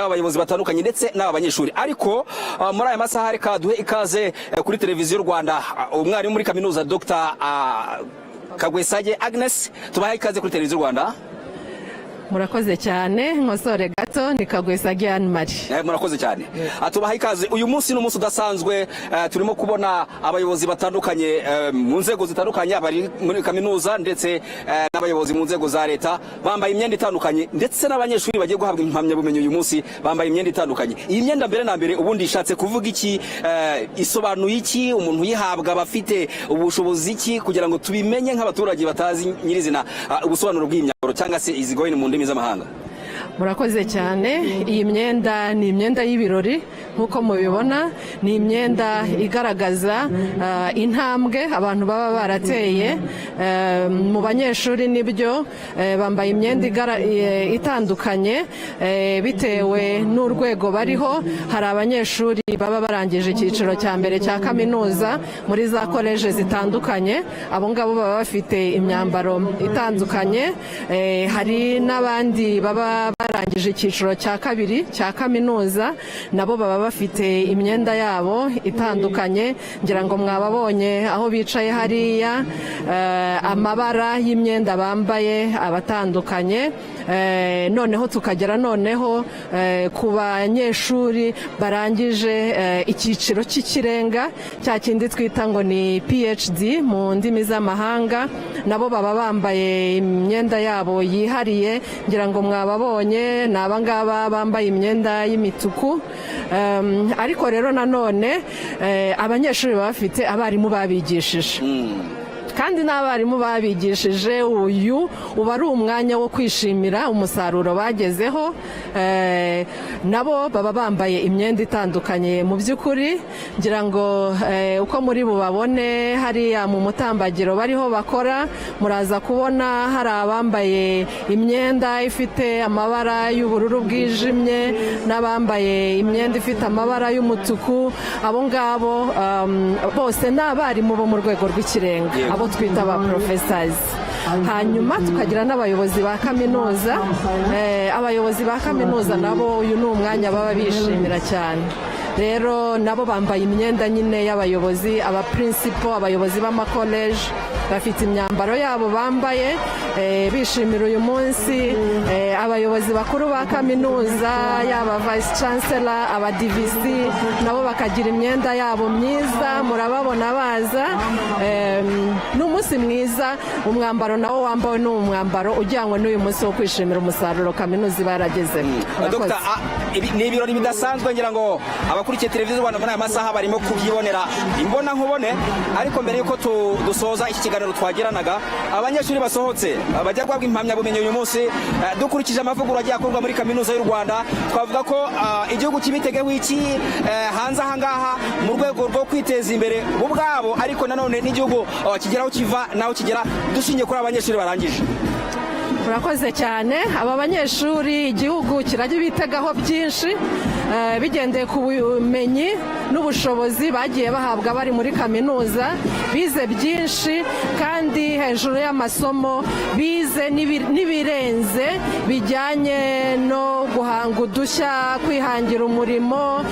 y'abayobozi batandukanye ndetse n'abanyeshuri. Ariko muri aya masaha reka duhe ikaze kuri televiziyo Rwanda umwarimu muri kaminuza Dr. Kagwesage Agnes, tubaha ikaze kuri televiziyo Rwanda. Murakoze cyane, nkosore gato ni Kagwesage Anne-Marie. Murakoze cyane. Tubaha ikaze. Uyu munsi n'umunsi udasanzwe, turimo kubona abayobozi batandukanye mu nzego zitandukanye, abari muri kaminuza ndetse n'abayobozi mu nzego za leta bambaye imyenda itandukanye, ndetse n'abanyeshuri bagiye guhabwa impamyabumenyi uyu munsi bambaye imyenda itandukanye. Iyi myenda mbere na mbere ubundi ishatse kuvuga iki, isobanuye iki, umuntu yihabwa bafite ubushobozi iki, kugira ngo tubimenye nk'abaturage batazi nyirizina ubusobanuro bw'imyambaro cyangwa se izigoye mu ndimi z'amahanga. Murakoze cyane. Iyi myenda ni imyenda y'ibirori nkuko mubibona, ni imyenda igaragaza intambwe abantu baba barateye mu banyeshuri. Nibyo bambaye imyenda itandukanye bitewe n'urwego bariho. Hari abanyeshuri baba barangije icyiciro cya mbere cya kaminuza muri za koleje zitandukanye, abo ngabo baba bafite imyambaro itandukanye. Hari n'abandi baba barangije icyiciro cya kabiri cya kaminuza, nabo baba bafite imyenda yabo itandukanye. Ngira ngo mwababonye aho bicaye hariya, amabara y'imyenda bambaye abatandukanye. Noneho tukagera noneho ku banyeshuri barangije icyiciro cy'ikirenga, cya kindi twita ngo ni PhD mu ndimi z'amahanga, nabo baba bambaye imyenda yabo yihariye. Ngira ngo mwababonye ni abangaba bambaye imyenda y'imituku. Ariko rero nanone abanyeshuri baba bafite abarimu babigishije, kandi n'abarimu babigishije. Uyu uba ari umwanya wo kwishimira umusaruro bagezeho. Nabo baba bambaye imyenda itandukanye. Mu by'ukuri ngira ngo uko muri bubabone hariya mu mutambagiro bariho bakora, muraza kubona hari abambaye imyenda ifite amabara y'ubururu bwijimye n'abambaye imyenda ifite amabara y'umutuku. Abo ngabo bose ni abarimu bo mu rwego rw'ikirenga, abo twita ba professors. Hanyuma tukagira n'abayobozi ba kaminuza. Abayobozi ba kaminuza nabo uyu ni umwanya baba bishimira cyane. Rero nabo bambaye imyenda nyine y'abayobozi, aba principal, abayobozi b'amakoleje bafite imyambaro yabo bambaye bishimira uyu munsi. Abayobozi bakuru ba kaminuza, yaba vice chancellor, aba DVC, nabo bakagira imyenda yabo myiza, murababona baza. Ni umunsi mwiza. Umwambaro nawo wambawe ni umwambaro ujyanywe n'uyu munsi wo kwishimira umusaruro kaminuza baragezemo. Dr. Ni ibirori bidasanzwe, ngira ngo abakurikiye televiziyo Rwanda muri aya masaha barimo kubyibonera imbona nkubone. Ariko mbere yuko dusoza iki kiganiro twagiranaga, abanyeshuri basohotse bajya guhabwa impamyabumenyi uyu munsi, dukurikije amavugurura agiye akorwa muri kaminuza y'u Rwanda, twavuga ko igihugu kibitegeho iki hanze aha ngaha mu rwego rwo kwiteza imbere bo ubwabo, ariko nanone n'igihugu kigeraho kiva naho kigera, dushingiye kuri abanyeshuri barangije. Murakoze cyane. Aba banyeshuri igihugu kirajya bitegaho byinshi bigendeye ku bumenyi n'ubushobozi bagiye bahabwa bari muri kaminuza. Bize byinshi kandi hejuru y'amasomo bize n'ibirenze bijyanye no guhanga udushya, kwihangira umurimo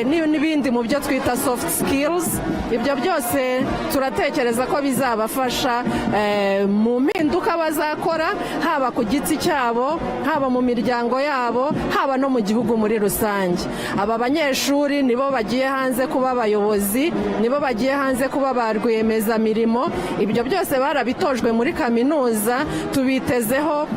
n'ibindi mu byo twita soft skills. Ibyo byose turatekereza ko bizabafasha mu mpinduka bazakora, haba ku giti cyabo, haba mu miryango yabo, haba no mu gihugu muri rusange. Aba banyeshuri nibo bagiye hanze kuba abayobozi, nibo bagiye hanze kuba ba rwiyemezamirimo. Ibyo byose barabitojwe muri kaminuza. Tubitezeho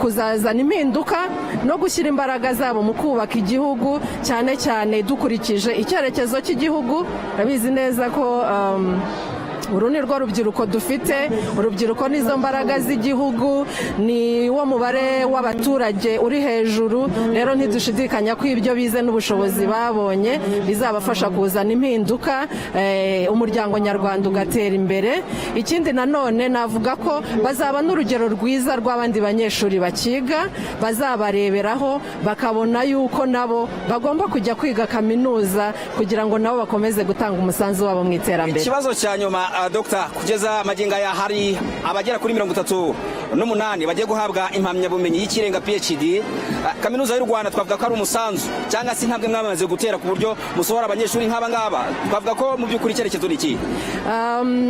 kuzazana impinduka no gushyira imbaraga zabo mu kubaka igihugu, cyane cyane dukurikije icyerekezo cy'igihugu. Urabizi neza ko uru ni rwo rubyiruko dufite. Urubyiruko nizo mbaraga z'igihugu, ni wo mubare w'abaturage uri hejuru. Rero ntidushidikanya ko ibyo bize n'ubushobozi babonye bizabafasha kuzana impinduka, umuryango nyarwanda ugatera imbere. Ikindi nanone navuga ko bazaba n'urugero rwiza rw'abandi banyeshuri bakiga, bazabareberaho bakabona yuko nabo bagomba kujya kwiga kaminuza kugira ngo nabo bakomeze gutanga umusanzu wabo mu iterambere. Ikibazo cya nyuma Dr. kugeza magingo aya hari abagera kuri 30 n'umunani bagiye guhabwa impamyabumenyi y'ikirenga PhD. Kaminuza y'u Rwanda twavuga ko ari umusanzu cyangwa se intambwe mwamaze gutera ku buryo musohora abanyeshuri nk'aba ngaba, twavuga ko mu by'ukuri icyerekezo ni iki?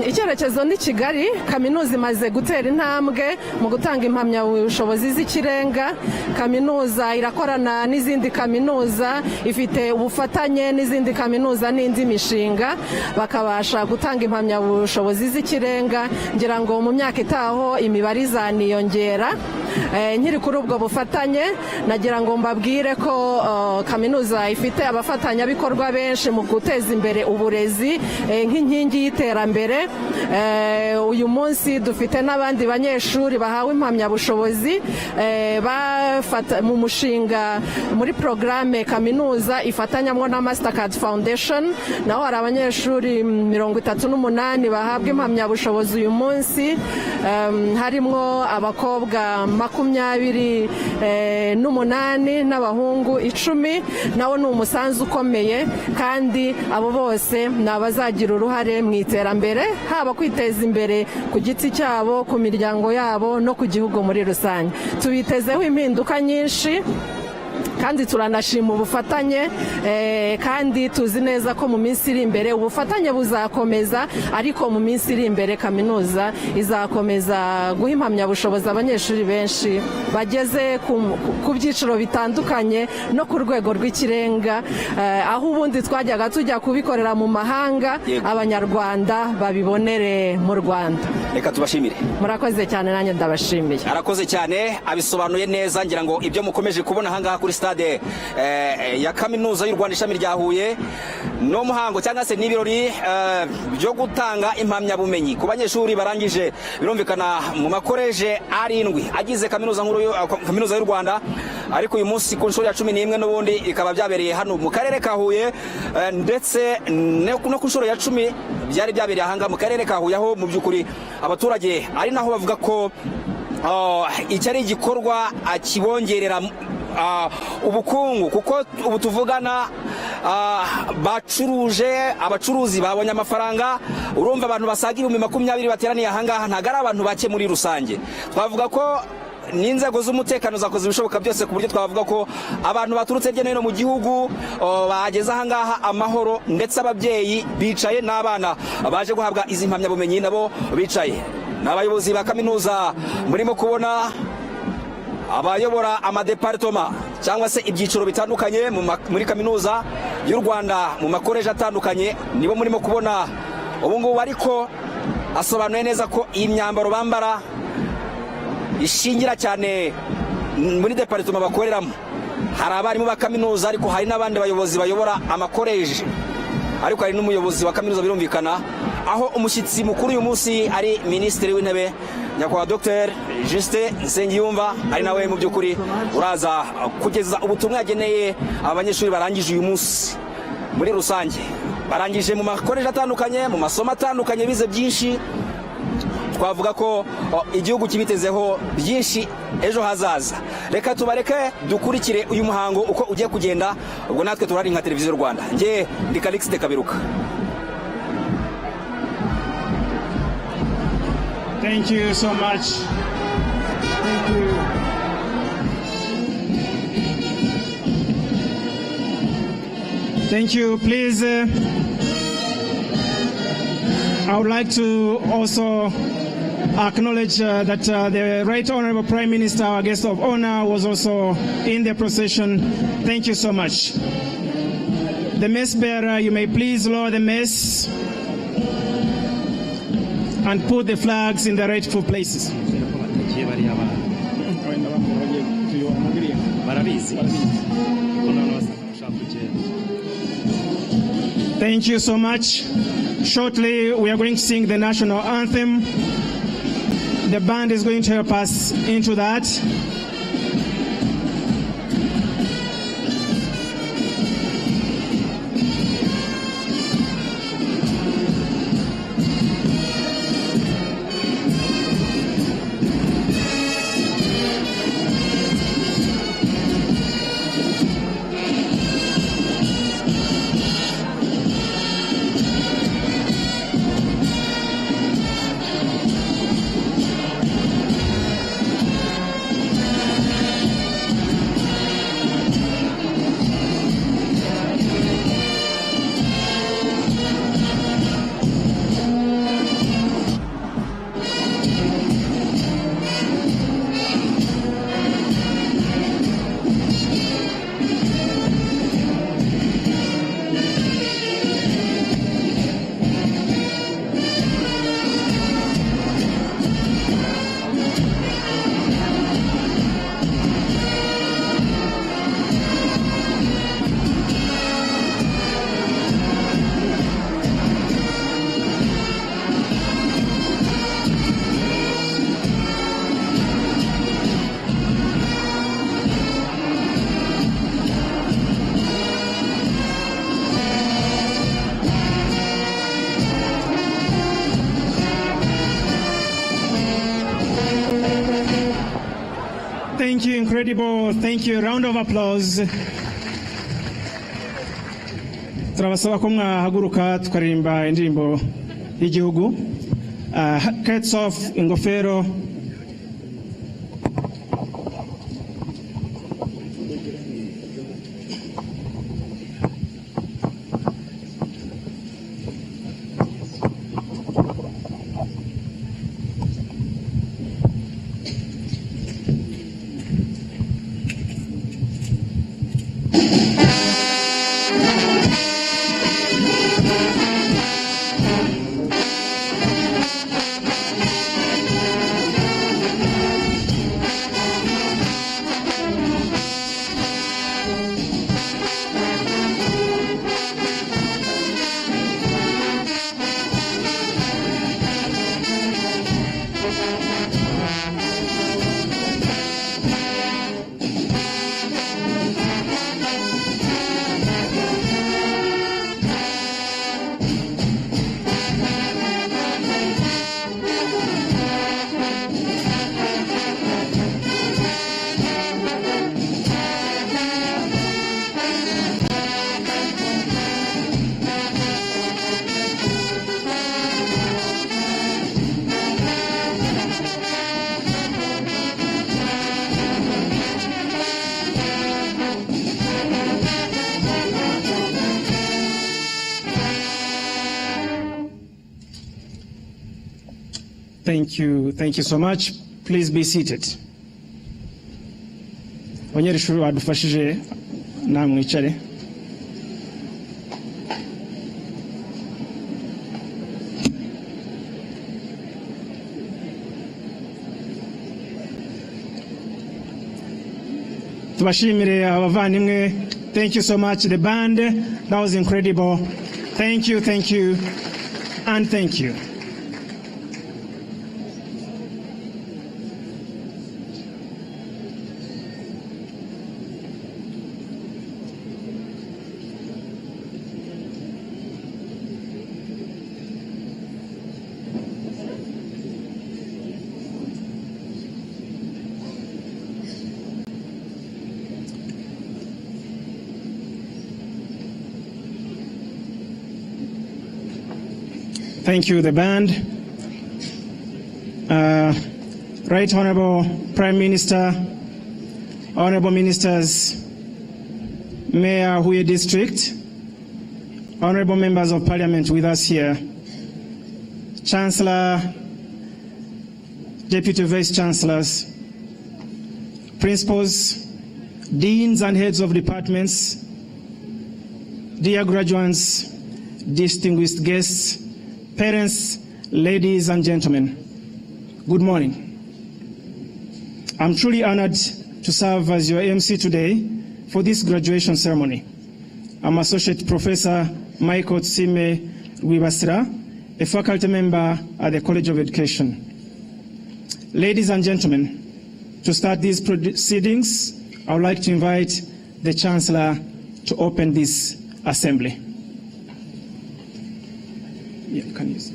Icyerekezo ni Kigali. Kaminuza imaze gutera intambwe mu gutanga impamyabushobozi z'ikirenga. Kaminuza irakorana n'izindi kaminuza, ifite ubufatanye n'izindi kaminuza n'indi mishinga, bakabasha gutanga impamyabushobozi z'ikirenga. Ngira ngo mu myaka itaho imibare izaniyongera. Nkiri kuri ubwo bufatanye nagira ngo mbabwire ko kaminuza ifite abafatanyabikorwa benshi mu guteza imbere uburezi nk'inkingi y'iterambere. Uyu munsi dufite n'abandi banyeshuri bahawe impamyabushobozi mu mushinga muri porogaramu kaminuza ifatanyamo na Mastercard Foundation, naho hari abanyeshuri 38 bahabwa impamyabushobozi uyu munsi, harimo abakobwa 28 n'abahungu 10. nawo ni umusanzu ukomeye, kandi abo bose ni abazagira uruhare mu iterambere, haba kwiteza imbere ku giti cyabo, ku miryango yabo no ku gihugu muri rusange. Tubitezeho impinduka nyinshi kandi turanashima ubufatanye, kandi tuzi neza ko mu minsi iri imbere ubufatanye buzakomeza, ariko mu minsi iri imbere kaminuza izakomeza guha impamyabushobozi abanyeshuri benshi bageze ku byiciro bitandukanye no ku rwego rw'ikirenga, aho ubundi twajyaga tujya kubikorera mu mahanga, abanyarwanda babibonere mu Rwanda. Reka tubashimire. Murakoze cyane, nanjye ndabashimiye. Arakoze cyane, abisobanuye neza. Ngira ngo ibyo mukomeje kubona ahangaha kuri stade ya Kaminuza y'u Rwanda ishami rya Huye no muhango cyangwa se n'ibirori byo gutanga impamyabumenyi ku banyeshuri barangije, birumvikana mu makoreje 7 agize Kaminuza y'u Rwanda, ariko uyu munsi ku nshuro ya 11 n'ubundi ikaba byabereye hano mu karere ka Huye, ndetse no ku nshuro ya 10 byari byabereye ahanga mu karere ka Huye, aho mu by'ukuri abaturage ari naho bavuga ko iki ari igikorwa kibongerera ubukungu, kuko ubu tuvugana abacuruzi babonye amafaranga. Urumva abantu basaga 20 bateraniye ahangaha, ntago ari abantu bake muri rusange. Twavuga ko n'inzego z'umutekano zakoze ibishoboka byose ku buryo twavuga ko abantu baturutse hirya no hino mu gihugu bageze ahangaha amahoro, ndetse ababyeyi bicaye n'abana baje guhabwa izi mpamyabumenyi nabo bicaye. N'abayobozi ba kaminuza murimo kubona, abayobora amadepartoma cyangwa se ibyiciro bitandukanye muri Kaminuza y'u Rwanda mu makoreje atandukanye, nibo murimo kubona ubu ngubu. Ariko asobanuye neza ko iyi myambaro bambara ishingira cyane muri departoma bakoreramo. Hari abarimu ba kaminuza, ariko hari n'abandi bayobozi bayobora amakoreje, ariko hari n'umuyobozi wa kaminuza birumvikana, aho umushyitsi mukuru uyu munsi ari Minisitiri w'Intebe nyakubahwa Dr Nsengiyumva, ari nawe mu by'ukuri uraza kugeza ubutumwa yageneye abanyeshuri barangije uyu munsi. Muri rusange barangije mu makoreje atandukanye, mu masomo atandukanye, bize byinshi. Twavuga ko igihugu kibitezeho byinshi ejo hazaza. Reka tubareke dukurikire uyu muhango uko ugiye kugenda, ubwo natwe turari nka televiziyo Rwanda. Nge ndi Calixte Kaberuka. Thank you so much. Thank you. Thank you. Please, I would like to also acknowledge that the Right Honorable Prime Minister, our guest of honor, was also in the procession. Thank you so much. The mess bearer, you may please lower the mess and put the flags in the rightful places. Thank you so much. Shortly, we are going to sing the national anthem. The band is going to help us into that. incredible. Thank you. A round of applause. Turabasaba ko mwahaguruka tukaririmba indirimbo y'igihugu. Hats off, ingofero. Thank you so much. Please be seated. Abanyeshuri badufashije namwe mwicare. Tubashimire abavandimwe. Thank you so much. The band, that was incredible. Thank you, and thank you. Thank you, the band. Right Honorable Prime Minister, Honorable Ministers, Mayor Yahanuye District, Honorable Members of Parliament with us here, Chancellor, Deputy Vice Chancellors, Principals, Deans and Heads of Departments, dear graduates, distinguished guests, parents, ladies and gentlemen, good morning. I'm truly honored to serve as your MC today for this graduation ceremony. I'm Associate Professor Michael Tsime Rwibasira, a faculty member at the College of Education. Ladies and gentlemen, to start these proceedings, I would like to invite the Chancellor to open this assembly. Yeah, can you see?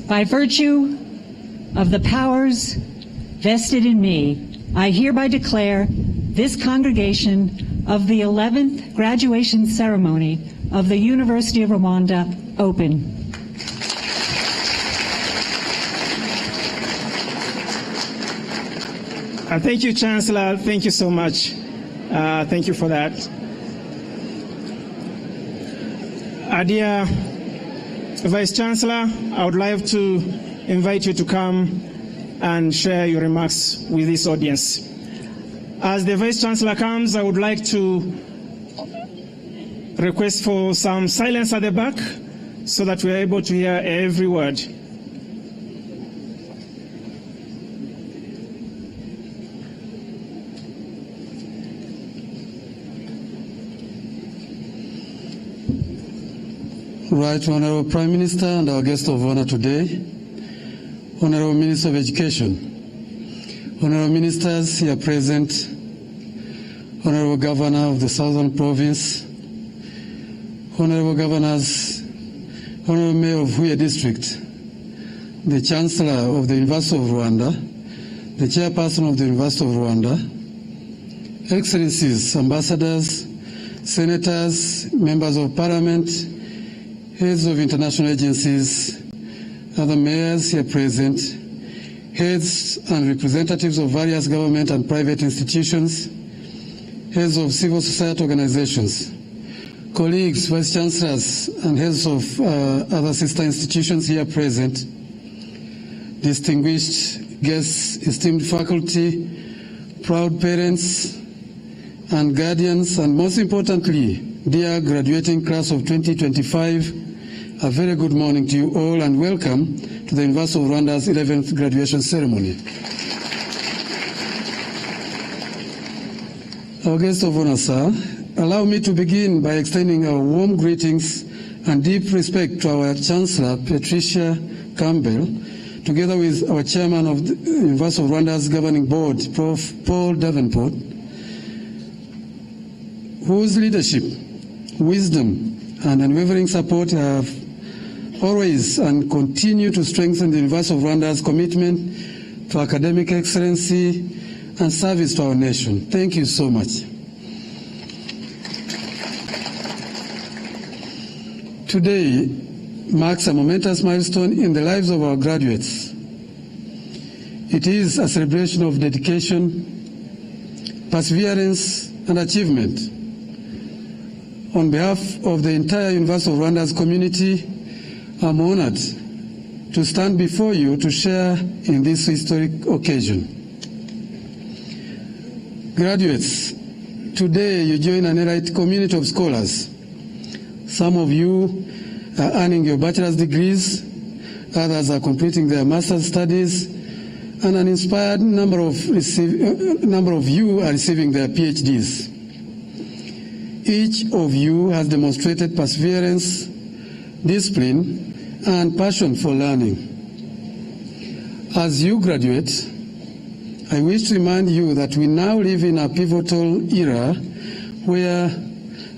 By virtue of the powers vested in me, I hereby declare this congregation of the 11th graduation ceremony of the University of Rwanda open. Thank you, Chancellor. Thank you so much. Thank you for that. Dear Vice Chancellor, I would like to invite you to come and share your remarks with this audience. As the Vice Chancellor comes, I would like to request for some silence at the back so that we are able to hear every word. Right Honorable Prime Minister and our guest of honor today, Honorable Minister of Education, Honorable Ministers here present, Honorable Governor of the Southern Province, Honorable Governors, Honorable Mayor of Huye District, the Chancellor of the University of Rwanda, the Chairperson of the University of Rwanda, Excellencies, Ambassadors, Senators, Members of Parliament, Heads of international agencies, other mayors here present, heads and representatives of various government and private institutions, heads of civil society organizations, colleagues, vice chancellors, and heads of other sister institutions here present, distinguished guests, esteemed faculty, proud parents and guardians, and most importantly, dear graduating class of 2025, a very good morning to you all and welcome to the University of Rwanda's 11th graduation ceremony. Our guest of honor, sir, allow me to begin by extending our warm greetings and deep respect to our Chancellor, Patricia Campbell, together with our Chairman of the University of Rwanda's Governing Board, Prof. Paul Davenport, whose leadership, wisdom, and unwavering support have always and continue to strengthen the University of Rwanda's commitment to academic excellency and service to our nation. Thank you so much. Today marks a momentous milestone in the lives of our graduates. It is a celebration of dedication, perseverance, and achievement. On behalf of the entire University of Rwanda's community, I'm honored to stand before you to share in this historic occasion. Graduates, today you join an elite community of scholars. Some of you are earning your bachelor's degrees, others are completing their master's studies, and an inspired number of you are receiving their PhDs. Each of you has demonstrated perseverance, discipline, and passion for learning. As you graduate, I wish to remind you that we now live in a pivotal era where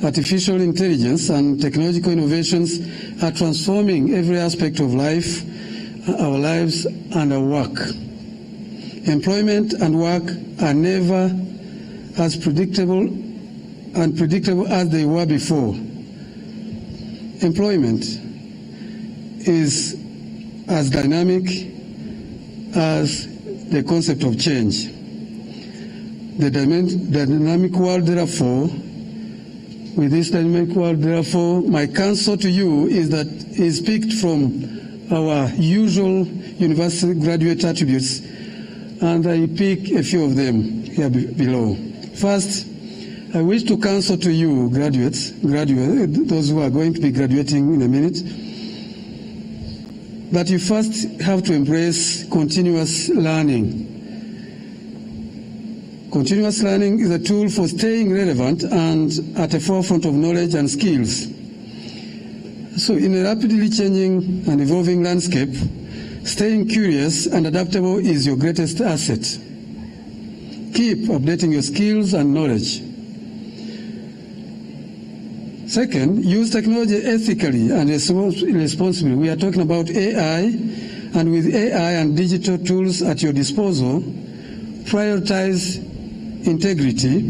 artificial intelligence and technological innovations are transforming every aspect of life, our lives, and our work. Employment and work are never as predictable as they were before. Employment is as dynamic as the concept of change. The dynamic world, therefore, with this dynamic world, therefore, my counsel to you is picked from our usual university graduate attributes, and I pick a few of them here below. First, I wish to counsel to you, graduates, those who are going to be graduating in a minute, that you first have to embrace continuous learning. Continuous learning is a tool for staying relevant and at the forefront of knowledge and skills. So in a rapidly changing and evolving landscape, staying curious and adaptable is your greatest asset. Keep updating your skills and knowledge. Second, use technology ethically and responsibly. We are talking about AI, and with AI and digital tools at your disposal, prioritize integrity,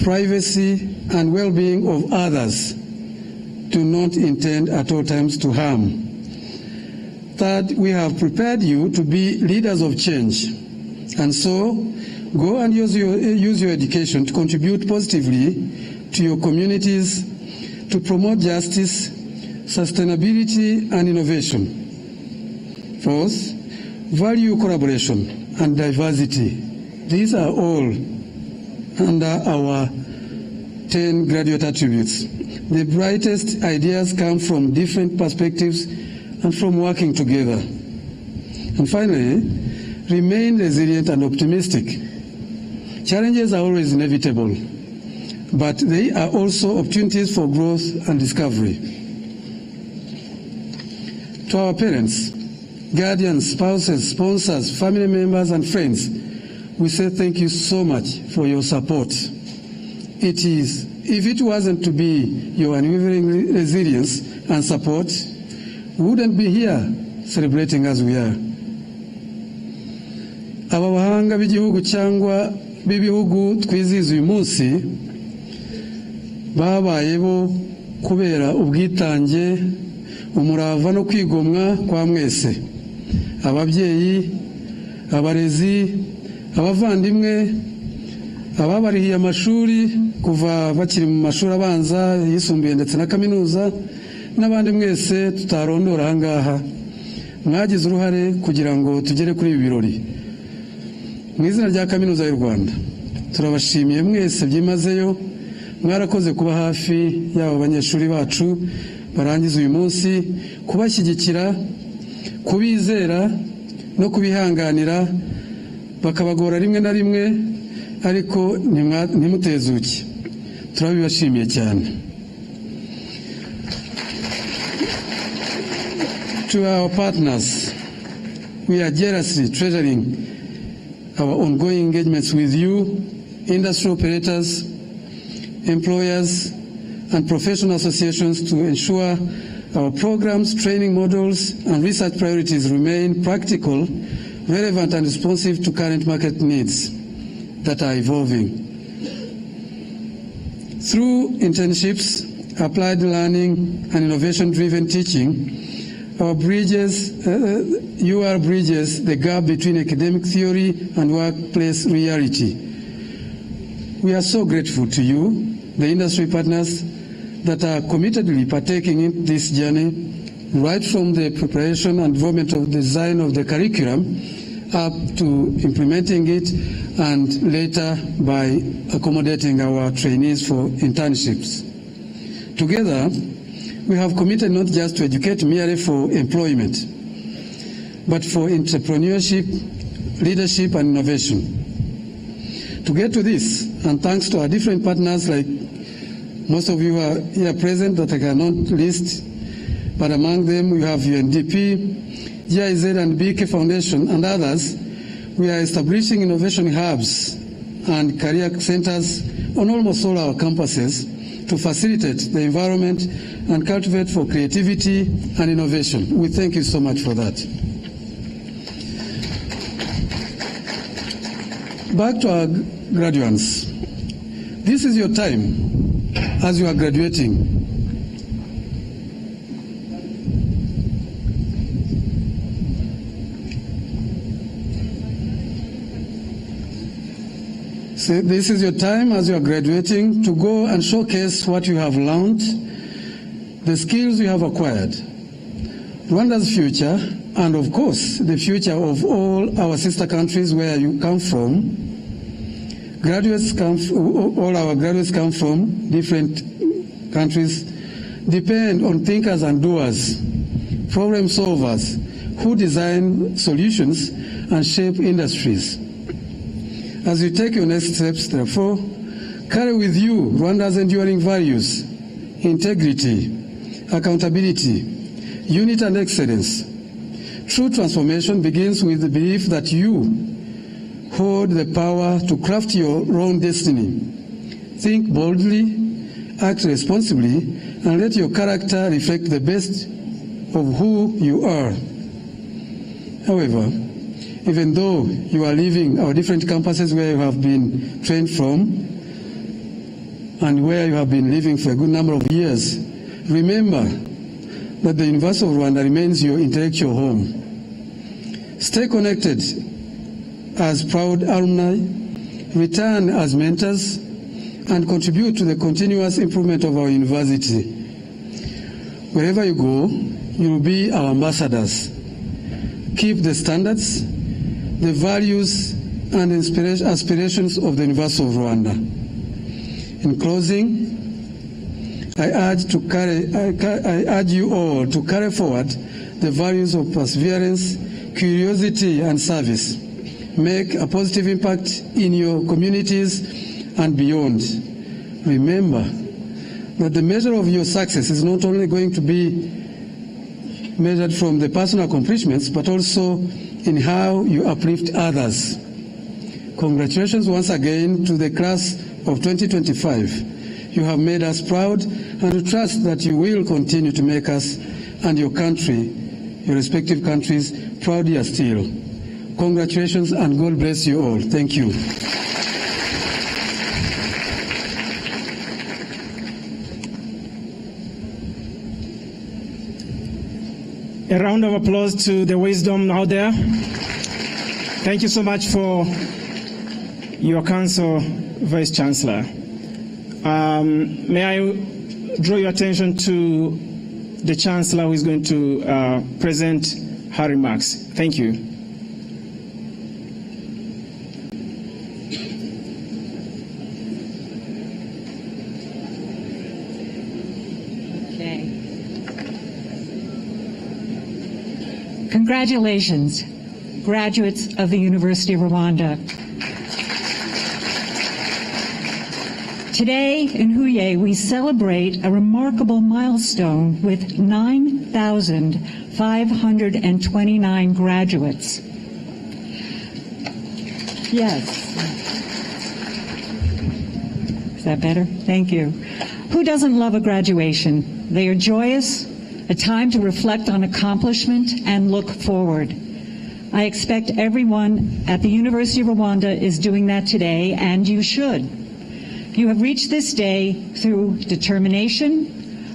privacy, and well-being of others. Do not intend at all times to harm. Third, we have prepared you to be leaders of change, and so go and use your education to contribute positively to your communities, to promote justice, sustainability, and innovation. Fourth, value collaboration and diversity. These are all under our 10 graduate attributes. The brightest ideas come from different perspectives and from working together. And finally, remain resilient and optimistic. Challenges are always inevitable, but they are also opportunities for growth and discovery. To our parents, guardians, spouses, sponsors, family members, and friends, we say thank you so much for your support. If it wasn't to be your unwavering resilience and support, we wouldn't be here celebrating as we are. Aba bahanga b'igihugu cyangwa b'ibihugu twizihiza uyu munsi babayeho kubera ubwitange, umurava no kwigomwa kwa mwese, ababyeyi, abarezi, abavandimwe, ababarihiye amashuri kuva bakiri mu mashuri abanza, yisumbuye ndetse na kaminuza, n'abandi mwese tutarondora ahangaha mwagize uruhare kugira ngo tugere kuri ibi birori. Mu izina rya Kaminuza y'u Rwanda turabashimiye mwese byimazeyo, mwarakoze kuba hafi y'aba banyeshuri bacu barangiza uyu munsi, kubashyigikira, kubizera no kubihanganira, bakabagora rimwe na rimwe ariko ntimutezuke. Turabibashimiye cyane. To our partners, we are jealously treasuring our ongoing engagements with you, industry operators, employers, and professional associations to ensure our programs, training models, and research priorities remain practical, relevant, and responsive to current market needs that are evolving. Through internships, applied learning, and innovation-driven teaching, our bridges, you are bridges the gap between academic theory and workplace reality. We are so grateful to you, the industry partners that are committedly partaking in this journey, right from the preparation and development of the design of the curriculum up to implementing it and later by accommodating our trainees for internships. Together, we have committed not just to educate merely for employment, but for entrepreneurship, leadership, and innovation. To get to this, and thanks to our different partners, like most of you are here present that I cannot list, but among them we have UNDP, GIZ and BK Foundation, and others, we are establishing innovation hubs and career centers on almost all our campuses to facilitate the environment and cultivate for creativity and innovation. We thank you so much for that. Back to our graduates. This is your time as you are graduating. So this is your time as you are graduating to go and showcase what you have learned, the skills you have acquired, Rwanda's future, and of course the future of all our sister countries where you come from. All our graduates come from different countries, depend on thinkers and doers, problem solvers who design solutions and shape industries. As you take your next steps, therefore, carry with you Rwanda's enduring values, integrity, accountability, unity and excellence. True transformation begins with the belief that you hold the power to craft your own destiny. Think boldly, act responsibly, and let your character reflect the best of who you are. However, even though you are leaving our different campuses where you have been trained from and where you have been living for a good number of years, remember that the University of Rwanda remains your intellectual home. Stay connected as proud alumni, return as mentors, and contribute to the continuous improvement of our university. Wherever you go, you will be our ambassadors. Keep the standards, the values and aspirations of the University of Rwanda. In closing, I urge you all to carry forward the values of perseverance, curiosity and service. Make a positive impact in your communities and beyond. Remember that the measure of your success is not only going to be measured from the personal accomplishments, but also in how you uplift others. Congratulations once again to the class of 2025. You have made us proud, and we trust that you will continue to make us and your country, your respective countries, prouder still. Congratulations and God bless you all. Thank you. A round of applause to the wisdom out there. Thank you so much for your counsel, Vice Chancellor. May I draw your attention to the Chancellor who is going to present her remarks. Thank you. Okay. Congratulations, graduates of the University of Rwanda. Today in Huye, we celebrate a remarkable milestone with 9,529 graduates. Yes. Is that better? Thank you. Who doesn't love a graduation? They are joyous, a time to reflect on accomplishment and look forward. I expect everyone at the University of Rwanda is doing that today, and you should. You have reached this day through determination,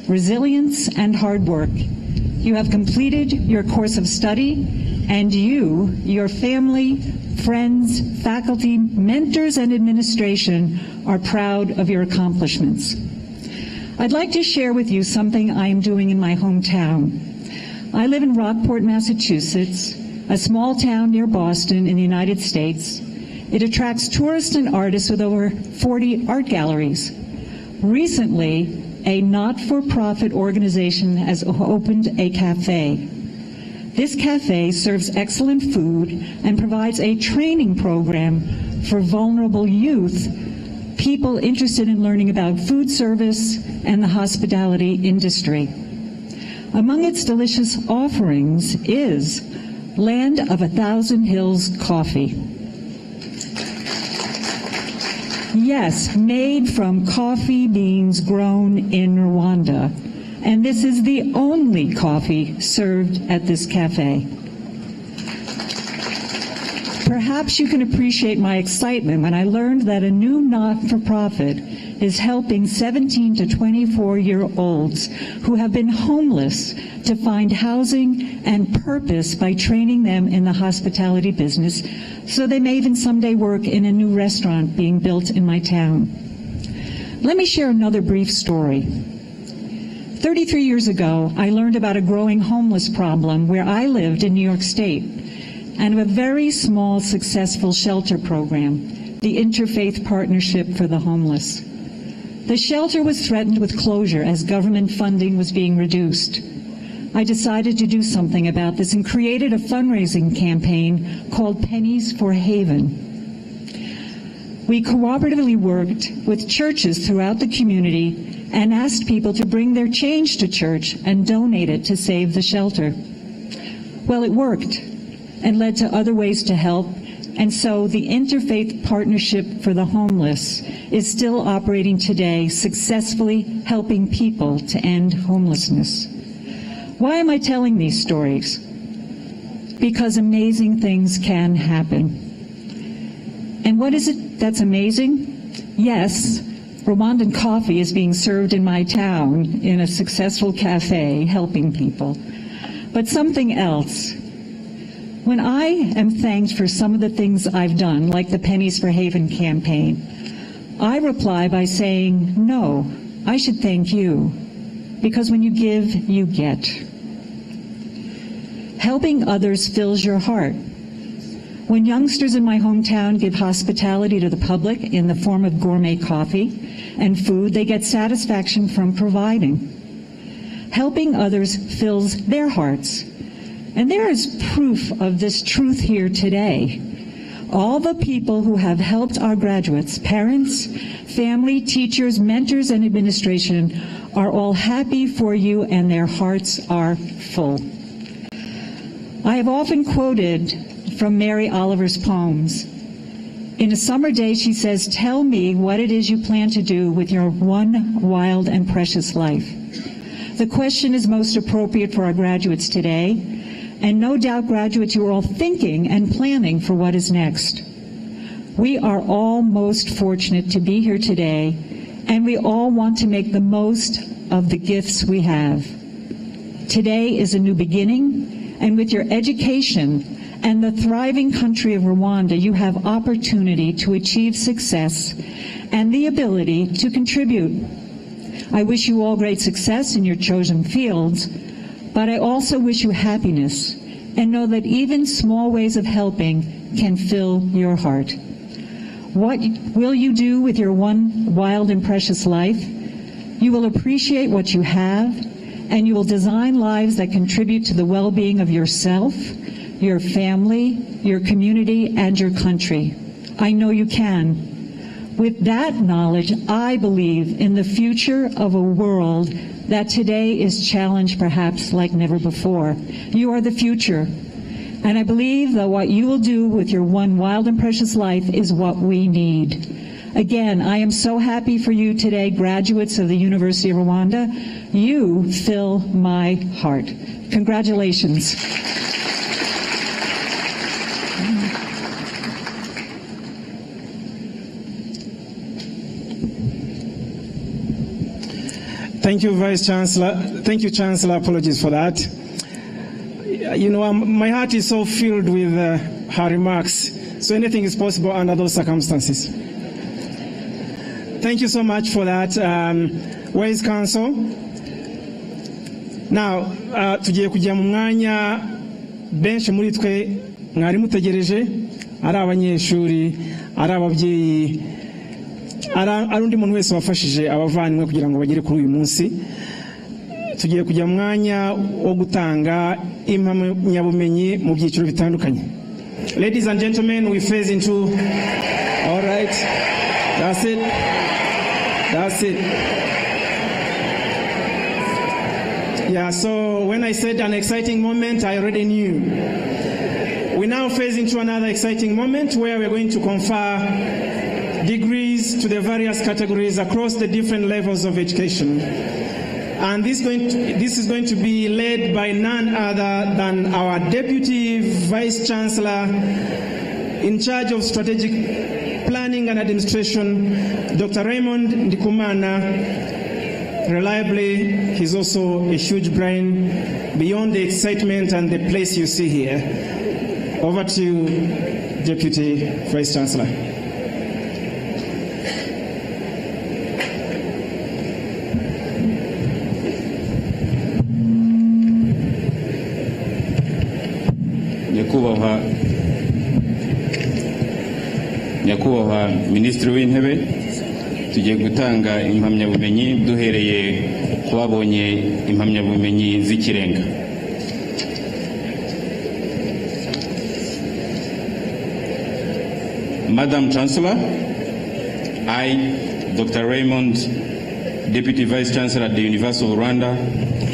resilience, and hard work. You have completed your course of study, and you, your family, friends, faculty, mentors, and administration are proud of your accomplishments. I'd like to share with you something I am doing in my hometown. I live in Rockport, Massachusetts, a small town near Boston in the United States. It attracts tourists and artists with over 40 art galleries. Recently, a not-for-profit organization has opened a cafe. This cafe serves excellent food and provides a training program for vulnerable youth, people interested in learning about food service and the hospitality industry. Among its delicious offerings is Land of a Thousand Hills coffee. Yes, made from coffee beans grown in Rwanda. And this is the only coffee served at this cafe. Perhaps you can appreciate my excitement when I learned that a new not-for-profit is helping 17 to 24-year-olds who have been homeless to find housing and purpose by training them in the hospitality business, so they may even someday work in a new restaurant being built in my town. Let me share another brief story. 33 years ago, I learned about a growing homeless problem where I lived in New York State, and of a very small, successful shelter program, the Interfaith Partnership for the Homeless. The shelter was threatened with closure as government funding was being reduced. I decided to do something about this and created a fundraising campaign called Pennies for Haven. We cooperatively worked with churches throughout the community and asked people to bring their change to church and donate it to save the shelter. Well, it worked and led to other ways to help, and so the Interfaith Partnership for the Homeless is still operating today, successfully helping people to end homelessness. Why am I telling these stories? Because amazing things can happen. And what is it that's amazing? Yes, Rwandan coffee is being served in my town in a successful cafe helping people. But something else. When I am thanked for some of the things I've done, like the Pennies for Haven campaign, I reply by saying, no, I should thank you, because when you give, you get. Helping others fills your heart. When youngsters in my hometown give hospitality to the public in the form of gourmet coffee and food, they get satisfaction from providing. Helping others fills their hearts. And there is proof of this truth here today. All the people who have helped our graduates, parents, family, teachers, mentors, and administration are all happy for you, and their hearts are full. I have often quoted from Mary Oliver's poems. In a summer day, she says, "Tell me what it is you plan to do with your one wild and precious life." The question is most appropriate for our graduates today, and no doubt, graduates, you are all thinking and planning for what is next. We are all most fortunate to be here today, and we all want to make the most of the gifts we have. Today is a new beginning, and with your education and the thriving country of Rwanda, you have opportunity to achieve success and the ability to contribute. I wish you all great success in your chosen fields, but I also wish you happiness, and know that even small ways of helping can fill your heart. What will you do with your one wild and precious life? You will appreciate what you have, and you will design lives that contribute to the well-being of yourself, your family, your community, and your country. I know you can. With that knowledge, I believe in the future of a world that today is challenged perhaps like never before. You are the future. And I believe that what you will do with your one wild and precious life is what we need. Again, I am so happy for you today, graduates of the University of Rwanda. You fill my heart. Congratulations. Thank you, Vice Chancellor. Thank you, Chancellor. Apologies for that. You know, my heart is so filled with her remarks. So anything is possible under those circumstances. Thank you so much for that. Where is Council? Now, tugiye kujya mu mwanya benshi muri twe mwari mutegereje, ari abanyeshuri, ari ababyeyi, ari undi muntu wese wafashije abavandimwe kugira ngo bagere kuri uyu munsi. Tugiye kujya mu mwanya wo gutanga impamyabumenyi mu byiciro bitandukanye. Ladies and gentlemen, we phase into... All right. That's it. That's it. Yeah, so when I said an exciting moment, I already knew. We now phase into another exciting moment where we're going to confer degrees to the various categories across the different levels of education. And this is going to be led by none other than our Deputy Vice Chancellor in charge of strategic planning and administration, Dr. Raymond Ndikumana. Reliably, he's also a huge brain beyond the excitement and the place you see here. Over to you, Deputy Vice Chancellor. Nyakubahwa Minisitiri w'Intebe, tugiye gutanga impamyabumenyi duhereye ku babonye impamyabumenyi z'ikirenga. Madam Chancellor, I, Dr. Raymond, Deputy Vice Chancellor at the University of Rwanda,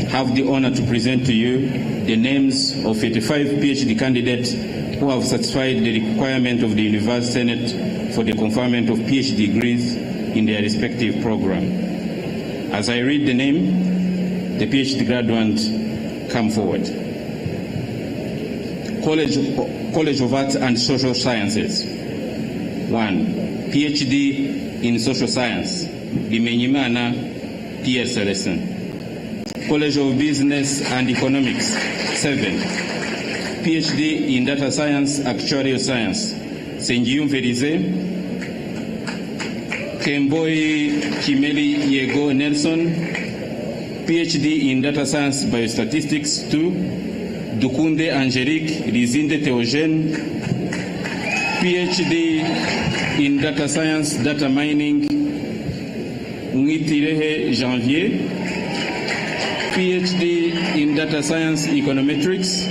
have the honor to present to you the names of 85 PhD candidates who have satisfied the requirement of the University Senate for the conferment of PhD degrees in their respective program. As I read the name, the PhD graduates come forward. College of Arts and Social Sciences. 1. PhD in Social Science, Bimenyimana T.S. Selesen. College of Business and Economics. 7. PhD in Data Science, Actuarial Science, Nsengiyumva Kemboi Kimeli Yego Nelson, PhD in Data Science Biostatistics 2, Dukunde Angelique Rizinde Theogène, PhD in Data Science Data Mining, Ngitirehe Janvier, PhD in Data Science Econometrics,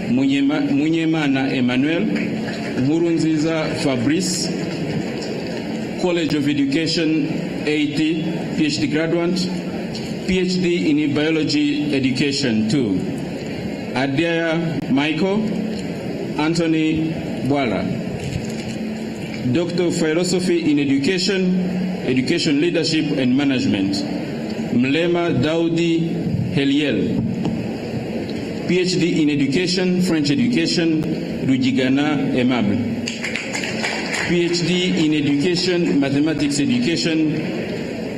Munyemana Emmanuel, Nkurunziza Fabrice, College of Education 80, PhD graduate, PhD in Biology Education 2, Adia Michael Anthony Bwala, Doctor of Philosophy in Education Leadership and Management, Mlema Daudi Heliel, PhD in Education, French Education, Rujigana Aimable, PhD in Education, Mathematics Education,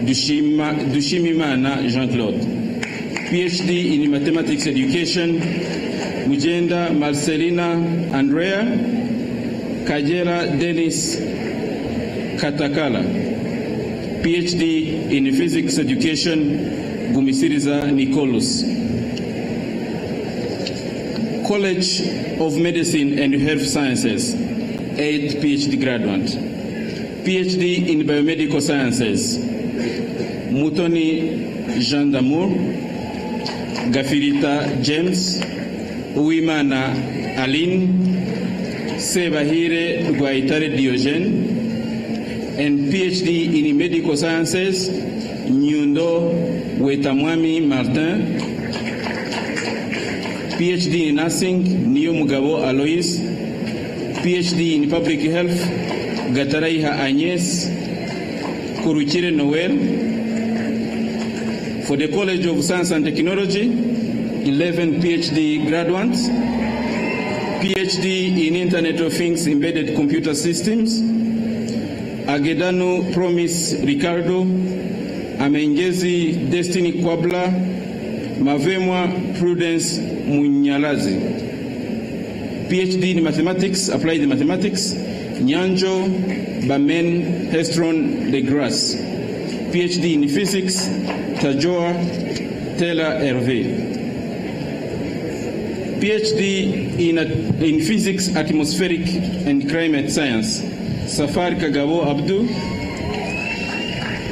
Dushimimana Jean-Claude, PhD in Mathematics Education, Mujenda Marcelina Andrea, Kajera Dennis Katakala, PhD in Physics Education, Gumisiriza Nicholas, College of Medicine and Health Sciences, 8 PhD graduate, PhD in Biomedical Sciences, Mutoni Jean d'Amour, Gafirita James, Uwimana Aline, Sebahire Guaitare Diogene, and PhD in Medical Sciences, Nyundo Wetamwami Martin, PhD in Nursing, Niyo Mugabo Alois, PhD in Public Health, Gataraiha Agnes, Kuruchire Noel. For the College of Science and Technology, 11 PhD graduates, PhD in Internet of Things Embedded Computer Systems, Agedano Promise Ricardo, Amengezi Destiny Kwabla, Mavemwa Prudence Munyalazi, PhD in Mathematics, Applied Mathematics, Nyanjo Bamen Hestron Legras, PhD in Physics, Tajoa Taylor Hervé, PhD in Physics, Atmospheric and Climate Science, Safar Kagabo Abdu,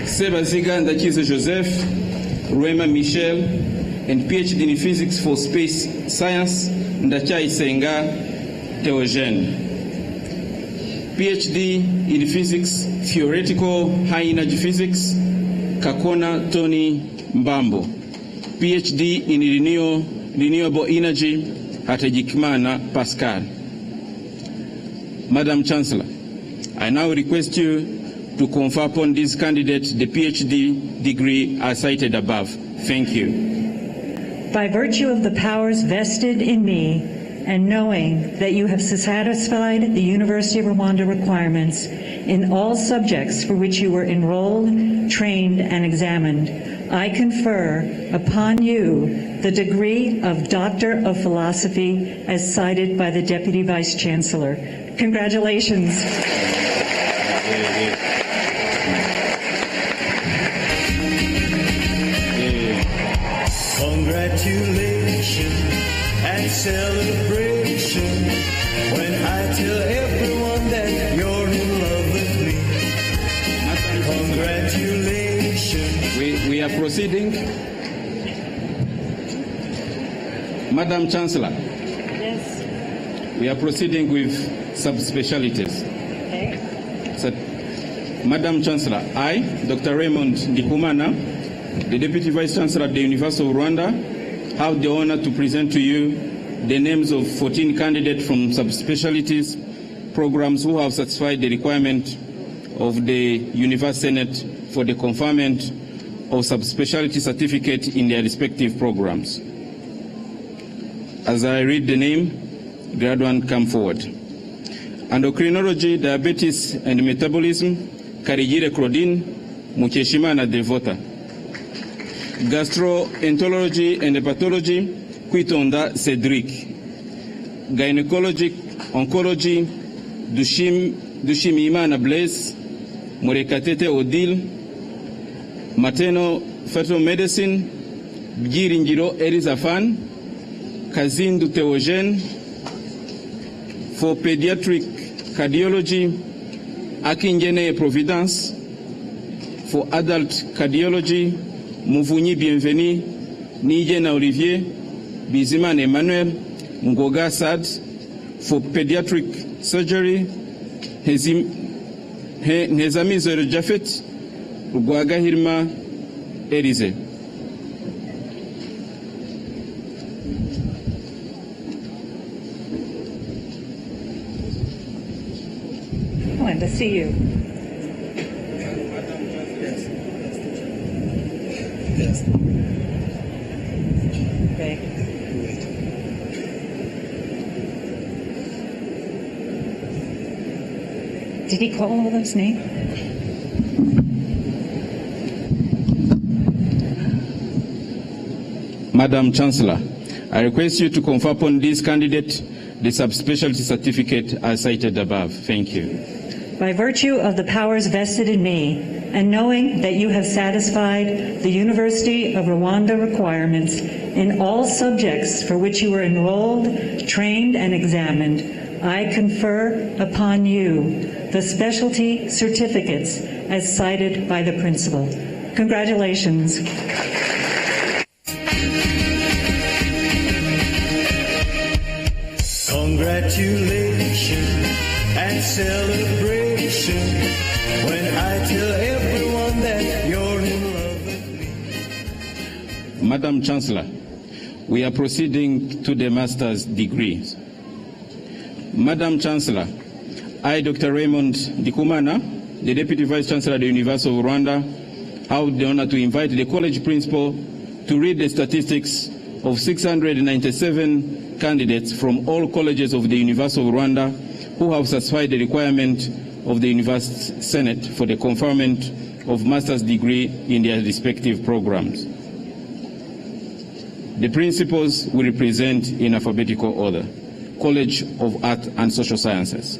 Sebaziga Ndakize Joseph, Ruema Michel, and PhD in Physics for Space Science, Ndachai Senga Theogene, PhD in Physics, Theoretical High Energy Physics, Kakona Tony Mbambo, PhD in Renewable Energy, Hatajikmana Pascal. Madam Chancellor, I now request you to confer upon this candidate the PhD degree as cited above. Thank you. By virtue of the powers vested in me and knowing that you have satisfied the University of Rwanda requirements in all subjects for which you were enrolled, trained, and examined, I confer upon you the degree of Doctor of Philosophy as cited by the Deputy Vice Chancellor. Congratulations. Congratulations and celebration when I tell everyone that you're in love with me. Congratulations. We are proceeding. Madam Chancellor. Yes. We are proceeding with subspecialties. Okay. So, Madam Chancellor, I, Dr. Raymond Ndikumana, the Deputy Vice Chancellor at the University of Rwanda, have the honor to present to you the names of 14 candidates from subspecialties programs who have satisfied the requirement of the University Senate for the conferment of subspecialty certificate in their respective programs. As I read the name, graduate come forward. Endocrinology, Diabetes and Metabolism, Karigire Claudine, Mukeshimana Devota. Gastroenterology and Hepatology, Kwitonda Cedric. Gynecology, Oncology, Dushimimana Blaise, Murekatete Odile. Maternal Fetal Medicine, Byiringiro Elizafan, Kazindu Theogene. For Pediatric Cardiology, Akinjene Providence. For Adult Cardiology, Muvunyi Bienveni, Nijena Olivier, Bizimana Emmanuel, Ngoga Sad. For Pediatric Surgery, Nezamizo Jafet, Rugwaga Hirma Erize. excellent to see you. Okay. Did he call all those names? Madam Chancellor, I request you to confer upon this candidate the subspecialty certificate as cited above. Thank you. By virtue of the powers vested in me, and knowing that you have satisfied the University of Rwanda requirements in all subjects for which you were enrolled, trained, and examined, I confer upon you the specialty certificates as cited by the principal. Congratulations. Congratulations and celebration when I tell everyone that you're in love with me. Madam Chancellor, we are proceeding to the master's degrees. Madam Chancellor, I, Dr. Raymond Ndikumana, the Deputy Vice Chancellor of the University of Rwanda, have the honor to invite the college principal to read the statistics of 697 candidates from all colleges of the University of Rwanda who have satisfied the requirement of the University Senate for the conferment of master's degree in their respective programs. The principals will represent in alphabetical order. College of Art and Social Sciences.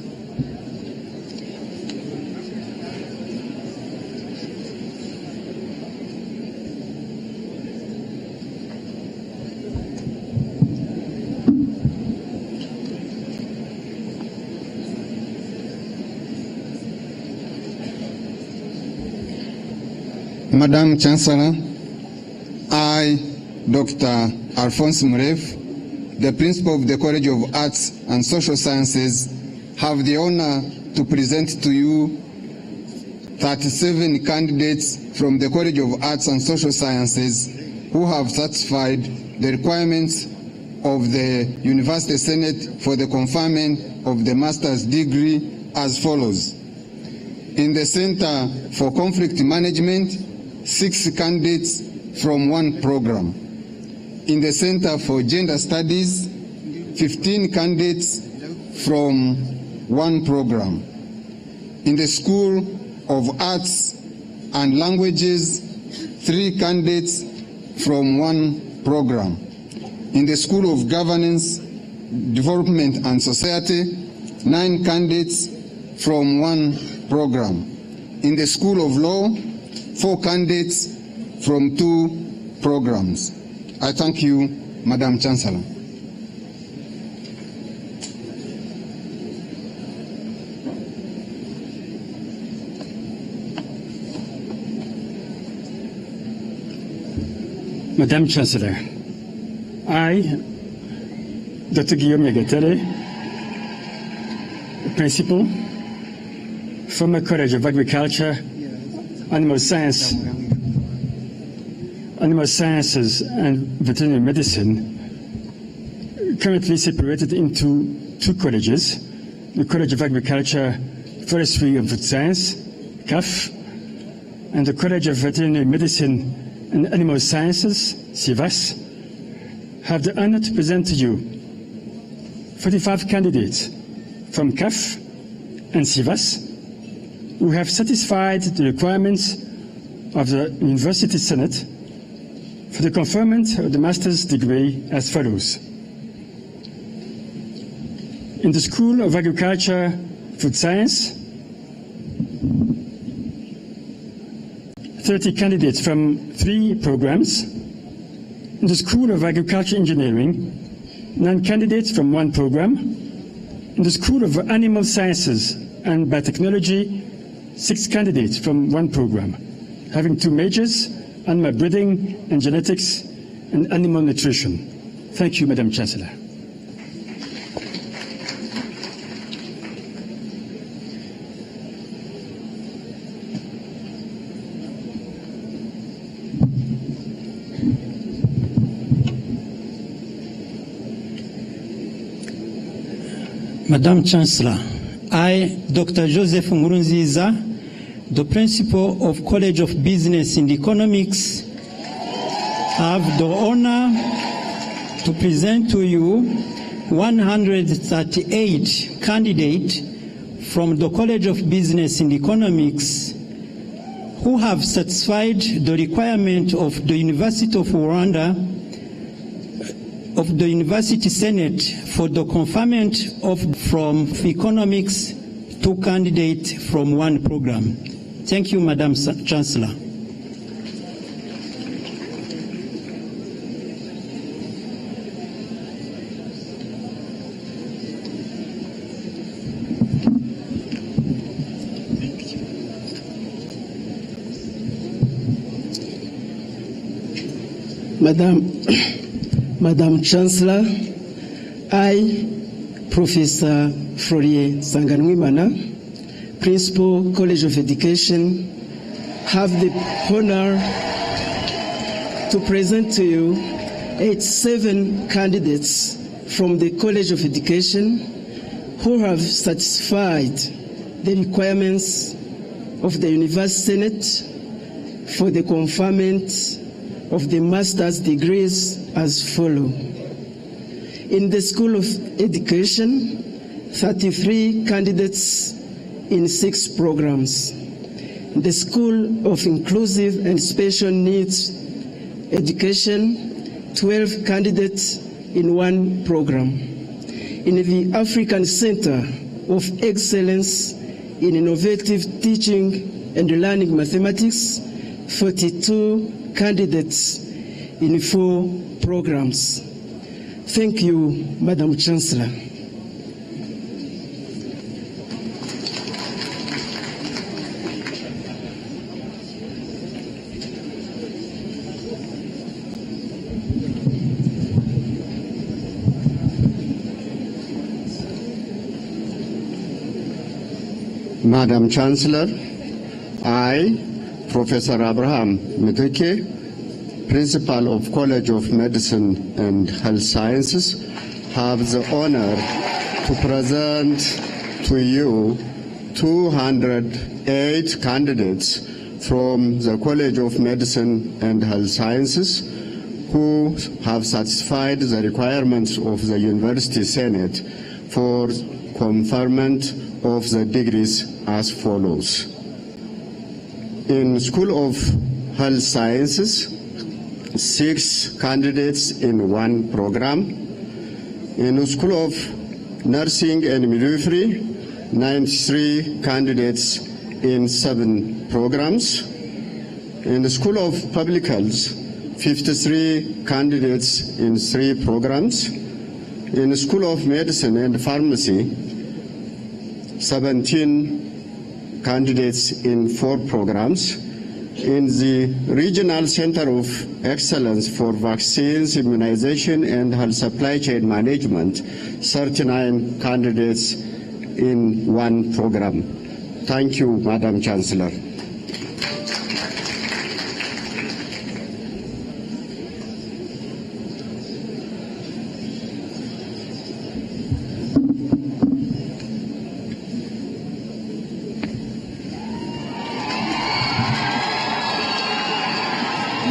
Madam Chancellor, I, Dr. Alphonse Murefu, the Principal of the College of Arts and Social Sciences, have the honor to present to you 37 candidates from the College of Arts and Social Sciences who have satisfied the requirements of the University Senate for the conferment of the master's degree as follows. In the Center for Conflict Management, 6 candidates from one program. In the Center for Gender Studies, 15 candidates from one program. In the School of Arts and Languages, 3 candidates from one program. In the School of Governance, Development and Society, 9 candidates from one program. In the School of Law, 4 candidates from 2 programs. I thank you, Madam Chancellor. Madam Chancellor, I, Dr. Guillaume Yagatare, Principal, Former College of Agriculture, Animal Sciences and Veterinary Medicine, currently separated into 2 colleges, the College of Agriculture, Forestry and Food Science, CAF, and the College of Veterinary Medicine and Animal Sciences, CIVAS, have the honor to present to you 45 candidates from CAF and CIVAS who have satisfied the requirements of the University Senate for the conferment of the master's degree as follows. In the School of Agriculture, Food Science, 30 candidates from 3 programs. In the School of Agriculture Engineering, 9 candidates from 1 program. In the School of Animal Sciences and Biotechnology, 6 candidates from 1 program, having 2 majors, animal breeding and genetics and animal nutrition. Thank you, Madam Chancellor. Madam Chancellor, I, Dr. Joseph Nkurunziza, the principal of College of Business and Economics, have the honor to present to you 138 candidates from the College of Business and Economics who have satisfied the requirement of the University of Rwanda, of the University Senate for the conferment from economics, 2 candidates from 1 program. Thank you, Madam Chancellor. Madam Chancellor, I, Professor Florier Sanganwimana, Principal, College of Education, have the honor to present to you 87 candidates from the College of Education who have satisfied the requirements of the University Senate for the conferment of the master's degrees as follows. In the School of Education, 33 candidates in 6 programs. In the School of Inclusive and Special Needs Education, 12 candidates in 1 program. In the African Center of Excellence in Innovative Teaching and Learning Mathematics, 42 candidates in 4 programs. Thank you, Madam Chancellor. Madam Chancellor, I, Professor Abraham Mituke, Principal of College of Medicine and Health Sciences, have the honor to present to you 208 candidates from the College of Medicine and Health Sciences who have satisfied the requirements of the University Senate for conferment of the degrees as follows. In School of Health Sciences, 6 candidates in 1 program. In the School of Nursing and Midwifery, 93 candidates in 7 programs. In the School of Public Health, 53 candidates in 3 programs. In the School of Medicine and Pharmacy, 17 candidates in 4 programs. In the Regional Center of Excellence for Vaccines, Immunization and Health Supply Chain Management, 39 candidates in 1 program. Thank you, Madam Chancellor.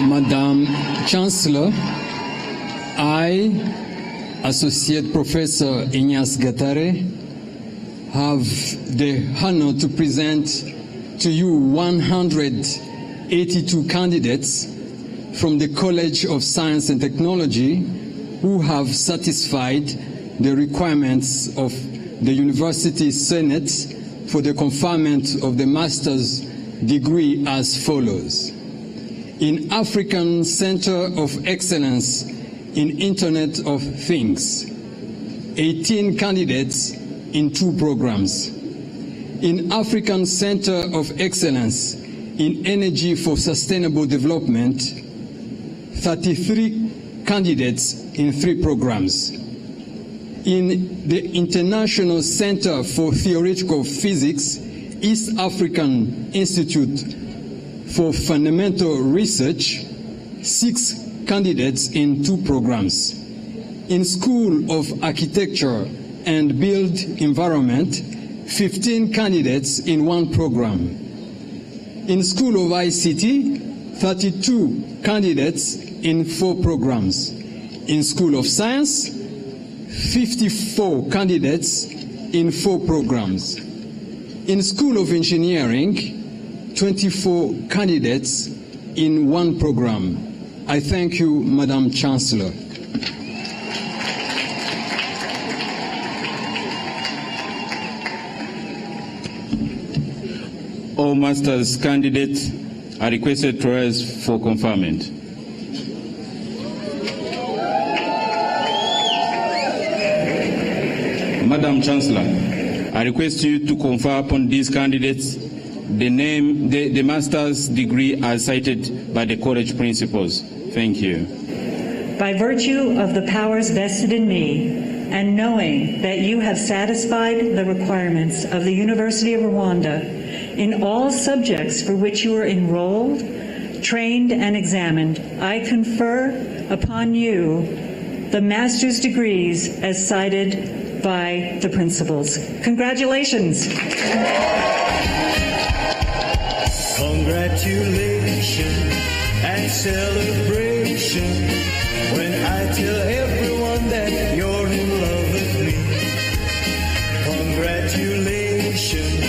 Madam Chancellor, I, Associate Professor Ignace Gatare, have the honor to present to you 182 candidates from the College of Science and Technology who have satisfied the requirements of the University Senate for the conferment of the master's degree as follows. In African Center of Excellence in Internet of Things, 18 candidates in 2 programs. In African Center of Excellence in Energy for Sustainable Development, 33 candidates in 3 programs. In the International Center for Theoretical Physics, East African Institute for Fundamental Research, 6 candidates in 2 programs. In School of Architecture and Built Environment, 15 candidates in one program. In School of ICT, 32 candidates in 4 programs. In School of Science, 54 candidates in 4 programs. In School of Engineering, 24 candidates in 1 program. I thank you, Madam Chancellor. All master's candidates are requested to rise for conferment. Madam Chancellor, I request you to confer upon these candidates the master's degree as cited by the college principals. Thank you. By virtue of the powers vested in me, and knowing that you have satisfied the requirements of the University of Rwanda in all subjects for which you are enrolled, trained, and examined, I confer upon you the master's degrees as cited by the principals. Congratulations. Congratulations and celebration when I tell everyone that you're in love with me. Congratulations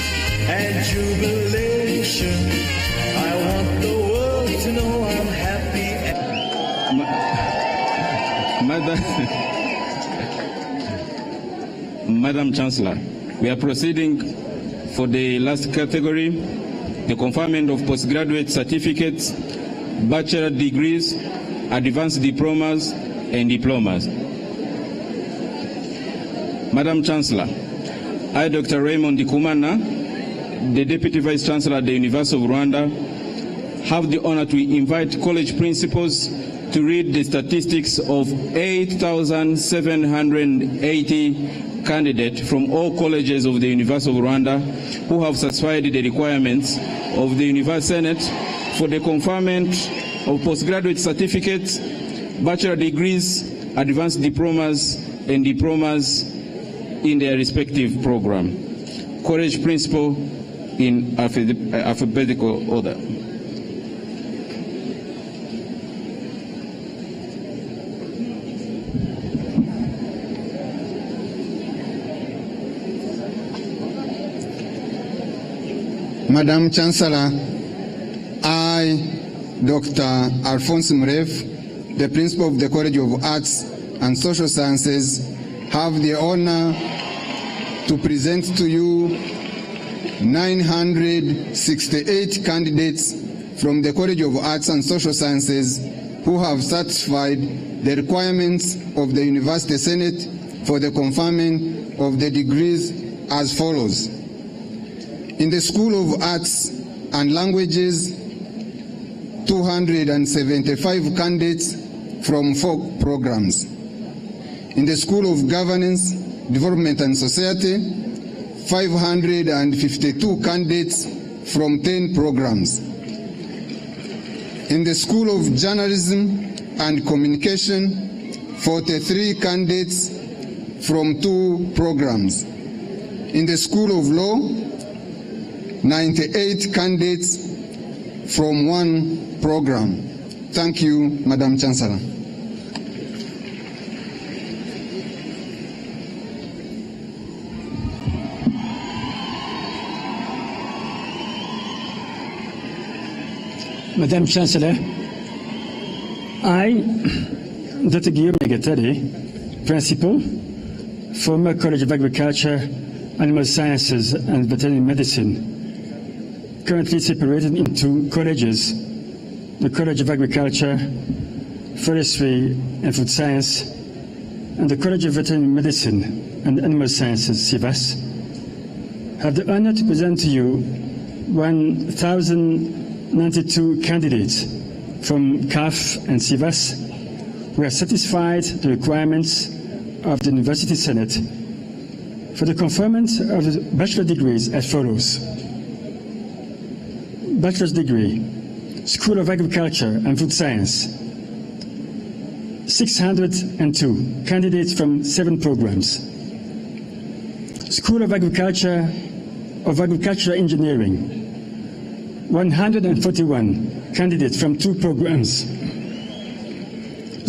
and jubilation. I want the world to know I'm happy. Madam Chancellor, we are proceeding for the last category, the conferment of postgraduate certificates, bachelor degrees, advanced diplomas, and diplomas. Madam Chancellor, I, Dr. Raymond Dikumana, the Deputy Vice Chancellor at the University of Rwanda, have the honor to invite college principals to read the statistics of 8,780 candidates from all colleges of the University of Rwanda who have satisfied the requirements of the University Senate for the conferment of postgraduate certificates, bachelor degrees, advanced diplomas, and diplomas in their respective program. College principal in alphabetical order. Madam Chancellor, I, Dr. Alphonse Mrev, the Principal of the College of Arts and Social Sciences, have the honor to present to you 968 candidates from the College of Arts and Social Sciences who have satisfied the requirements of the University Senate for the conferment of the degrees as follows. In the School of Arts and Languages, 275 candidates from 4 programs. In the School of Governance, Development and Society, 552 candidates from 10 programs. In the School of Journalism and Communication, 43 candidates from 2 programs. In the School of Law, 98 candidates from 1 program. Thank you, Madam Chancellor. Madam Chancellor, I, Dr. Nsengiyumva, Principal, former College of Agriculture, Animal Sciences and Veterinary Medicine, currently separated into colleges, the College of Agriculture, Forestry and Food Science, and the College of Veterinary Medicine and Animal Sciences, CIVAS, have the honor to present to you 1,092 candidates from CAF and CIVAS who have satisfied the requirements of the University Senate for the conferment of the bachelor degrees as follows. Bachelor's degree, School of Agriculture and Food Science, 602 candidates from 7 programs. School of Agricultural Engineering, 141 candidates from 2 programs.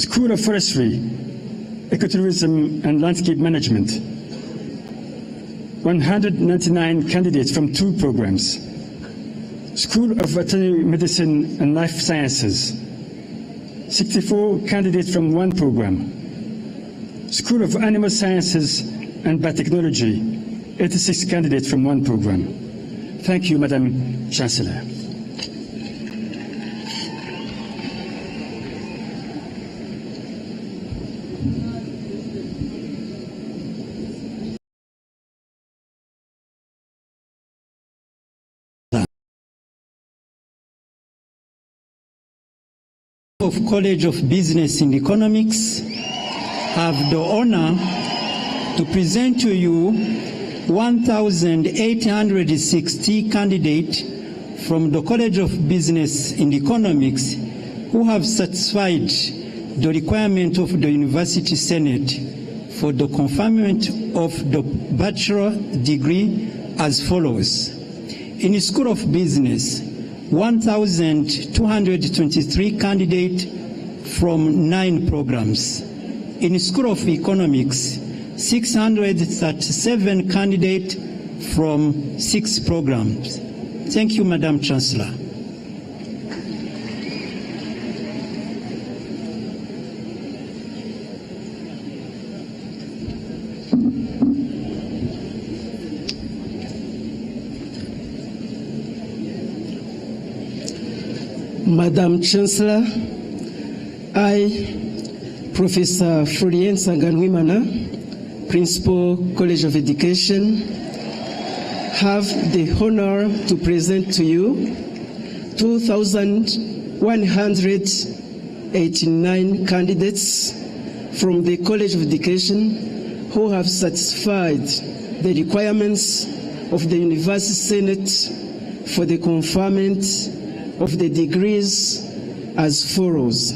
School of Forestry, Ecotourism and Landscape Management, 199 candidates from 2 programs. School of Veterinary Medicine and Life Sciences, 64 candidates from 1 program. School of Animal Sciences and Biotechnology, 86 candidates from 1 program. Thank you, Madam Chancellor. Of College of Business and Economics have the honor to present to you 1,860 candidates from the College of Business and Economics who have satisfied the requirement of the University Senate for the conferment of the bachelor degree as follows. In the School of Business, 1,223 candidates from 9 programs. In the School of Economics, 637 candidates from 6 programs. Thank you, Madam Chancellor. Madam Chancellor, I, Professor Florien Sanganwimana, Principal, College of Education, have the honor to present to you 2,189 candidates from the College of Education who have satisfied the requirements of the University Senate for the conferment of the degrees as follows.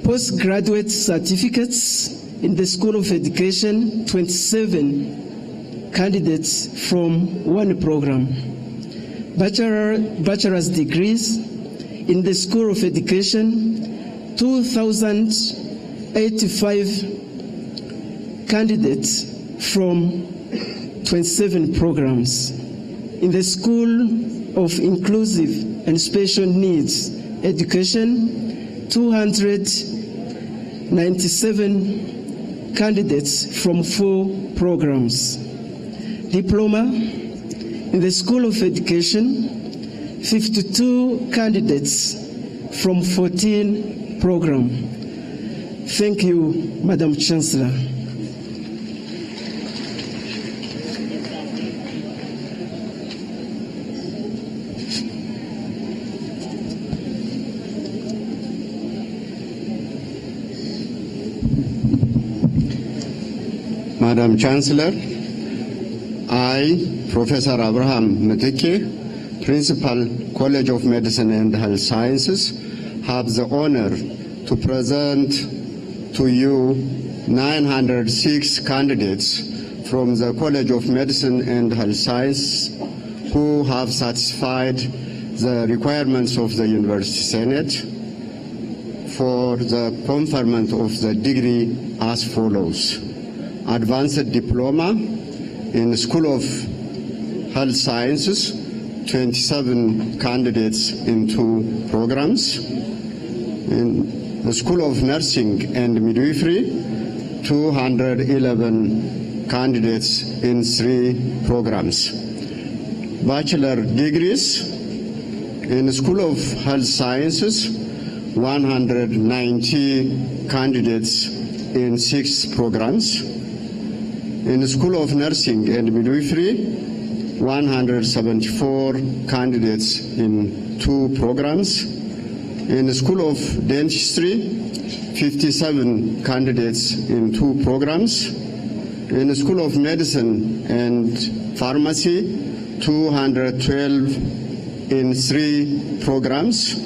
Postgraduate certificates in the School of Education, 27 candidates from 1 program. Bachelor's degrees in the School of Education, 2,085 candidates from 27 programs. In the School of Inclusive and Special Needs Education, 297 candidates from 4 programs. Diploma in the School of Education, 52 candidates from 14 programs. Thank you, Madam Chancellor. Madam Chancellor, I, Professor Abraham Meteke, Principal, College of Medicine and Health Sciences, have the honor to present to you 906 candidates from the College of Medicine and Health Sciences who have satisfied the requirements of the University Senate for the conferment of the degree as follows. Advanced Diploma in School of Health Sciences, 27 candidates in 2 programs. In the School of Nursing and Midwifery, 211 candidates in 3 programs. Bachelor degrees in the School of Health Sciences, 190 candidates in 6 programs. In the School of Nursing and Midwifery, 174 candidates in 2 programs. In the School of Dentistry, 57 candidates in 2 programs. In the School of Medicine and Pharmacy, 212 in 3 programs.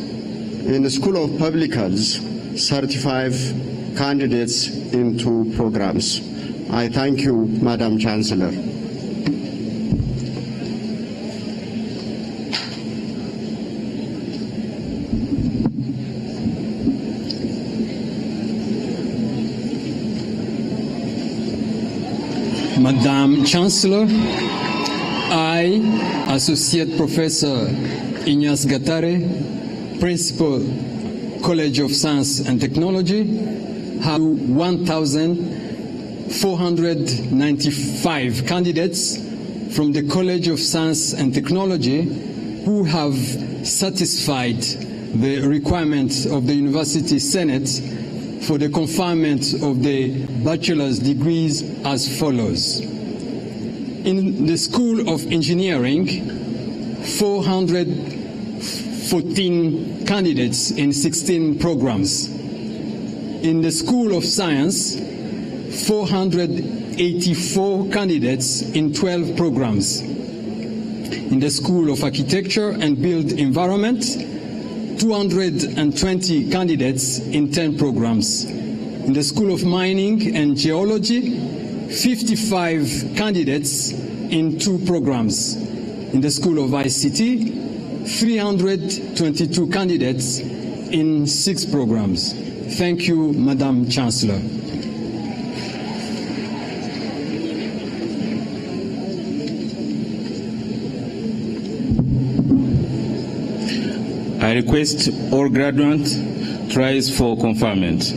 In the School of Public Health, 35 candidates in 2 programs. I thank you, Madam Chancellor. Madam Chancellor, I, Associate Professor Inyas Gatare, Principal, College of Science and Technology, have 1,495 candidates from the College of Science and Technology who have satisfied the requirements of the University Senate for the conferment of the bachelor's degrees as follows. In the School of Engineering, 414 candidates in 16 programs. In the School of Science, 484 candidates in 12 programs. In the School of Architecture and Built Environment, 220 candidates in 10 programs. In the School of Mining and Geology, 55 candidates in 2 programs. In the School of ICT, 322 candidates in 6 programs. Thank you, Madam Chancellor. I request all graduates rise for conferment.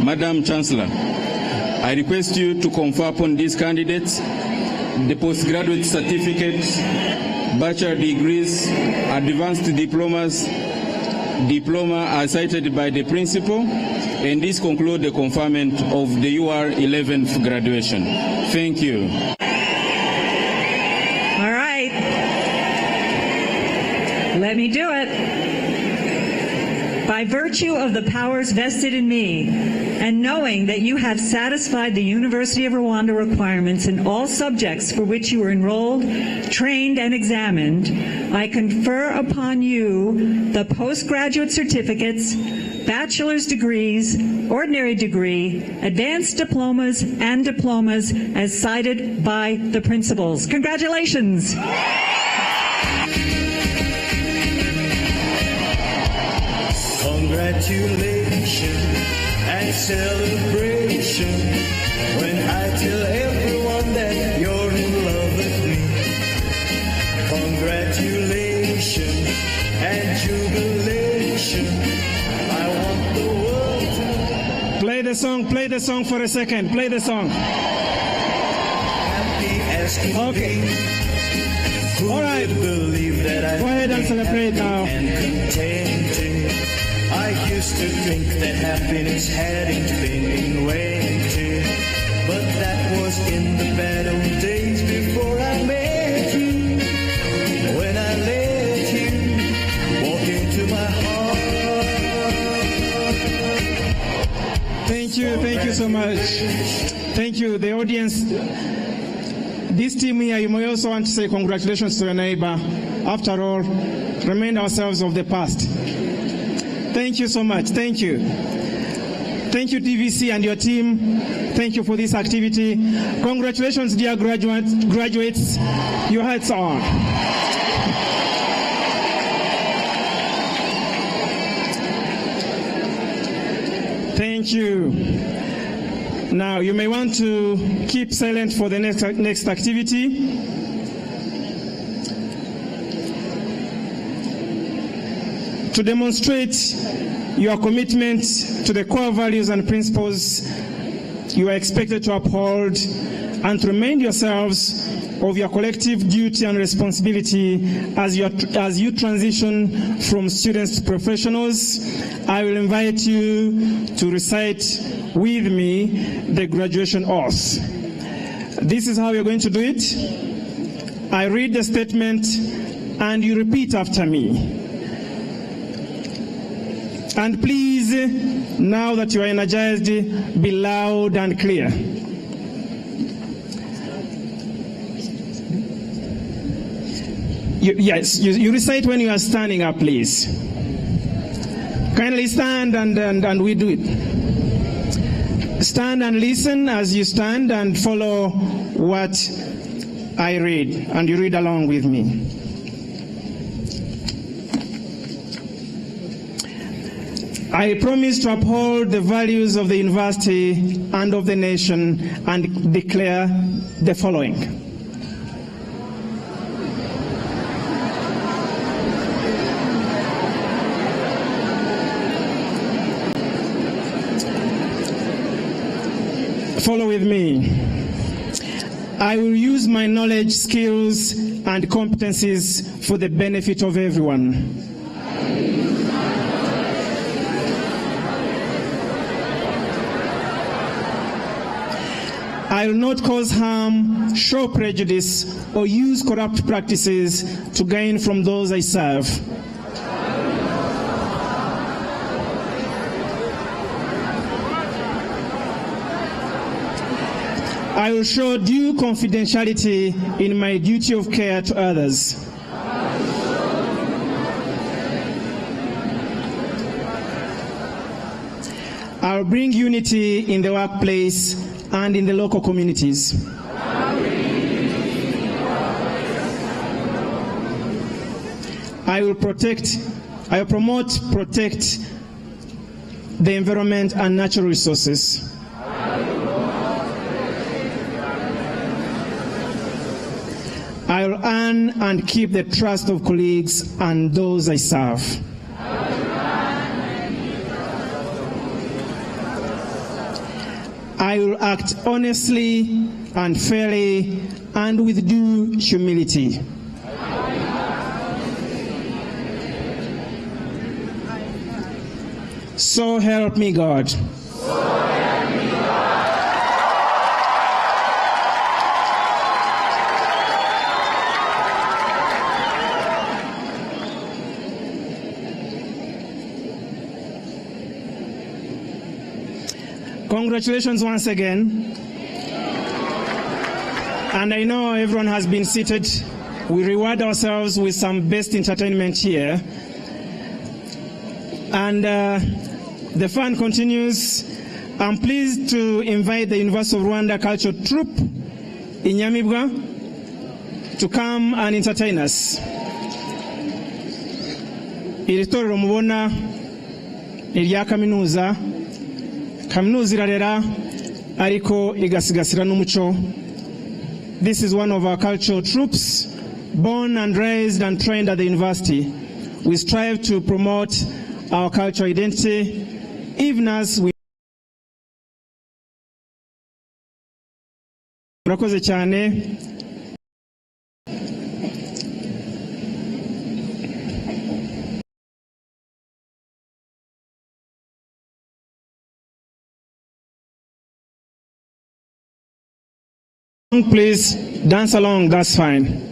Madam Chancellor, I request you to confer upon these candidates the postgraduate certificates, bachelor degrees, advanced diplomas, diploma as cited by the principal, and this concludes the conferment of the UR 11th graduation. Thank you. All right. Let me do it. By virtue of the powers vested in me, and knowing that you have satisfied the University of Rwanda requirements in all subjects for which you were enrolled, trained, and examined, I confer upon you the postgraduate certificates, bachelor's degrees, ordinary degree, advanced diplomas, and diplomas as cited by the principals. Congratulations. Congratulations and celebration when I tell everyone that you're in love with me. Congratulations and jubilation. I want the world to know. Play the song for a second. Play the song. Happy as can Okay. be. Who All right. would believe that I Go ahead and celebrate now. and contented. I used to think that happiness hadn't been invented, but that was in the bad old days before I met you. When I let you walk into my heart. Thank you so much. Thank you, the audience. This team here, you may also want to say congratulations to your neighbor. After all, remind ourselves of the past. Thank you so much. Thank you. Thank you, TVC and your team. Thank you for this activity. Congratulations, dear graduates. Your heads are. Thank you. Now, you may want to keep silent for the next activity. To demonstrate your commitment to the core values and principles you are expected to uphold, and to remind yourselves of your collective duty and responsibility as you transition from students to professionals, I will invite you to recite with me the graduation oath. This is how you're going to do it. I read the statement and you repeat after me. And please, now that you are energized, be loud and clear. Yes, you recite when you are standing up, please. Kindly stand and we do it. Stand and listen as you stand and follow what I read, and you read along with me. I promise to uphold the values of the university and of the nation and declare the following. Follow with me. I will use my knowledge, skills, and competencies for the benefit of everyone. I will not cause harm, show prejudice, or use corrupt practices to gain from those I serve. I will show due confidentiality in my duty of care to others. I will bring unity in the workplace and in the local communities. I will promote, protect the environment and natural resources. I will earn and keep the trust of colleagues and those I serve. I will act honestly and fairly and with due humility. So help me God. Congratulations once again. And I know everyone has been seated. We reward ourselves with some best entertainment here. And the fun continues. I'm pleased to invite the University of Rwanda Cultural Troupe in Nyamibwa to come and entertain us. Iri torero mubona irya kaminuza irarera ariko igasigasira n'umuco. This is one of our cultural troops, born and raised and trained at the university. We strive to promote our cultural identity, even as we murakoze cyane. Please dance along, that's fine.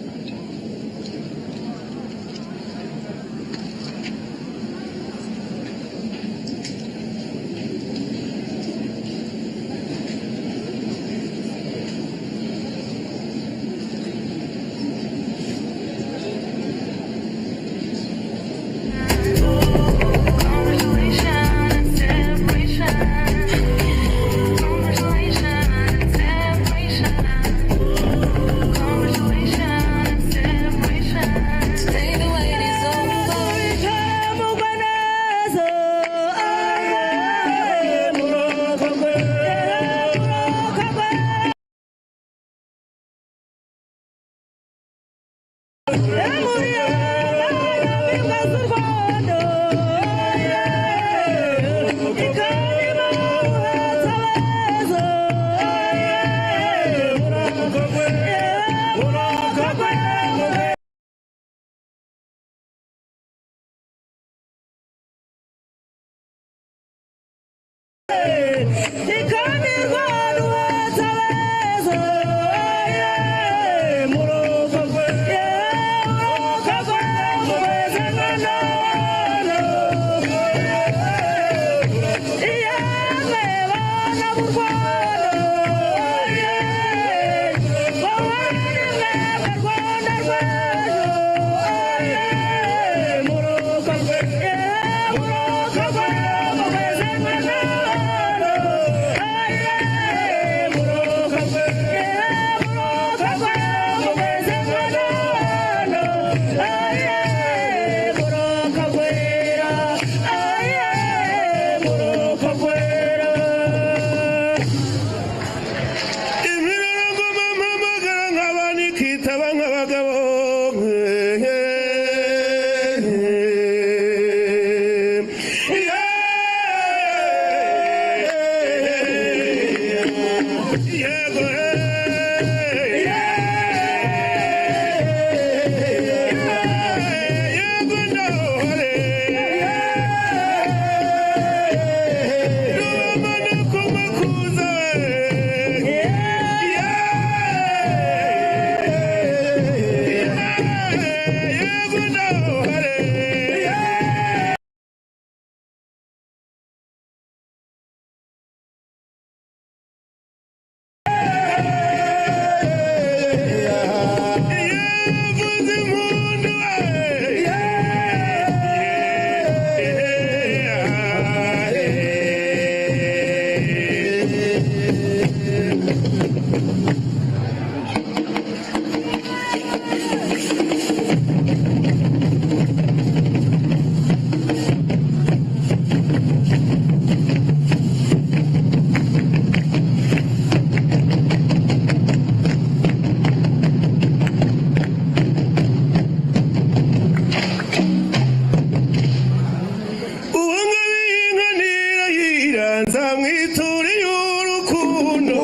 nzamwitura y'urukundo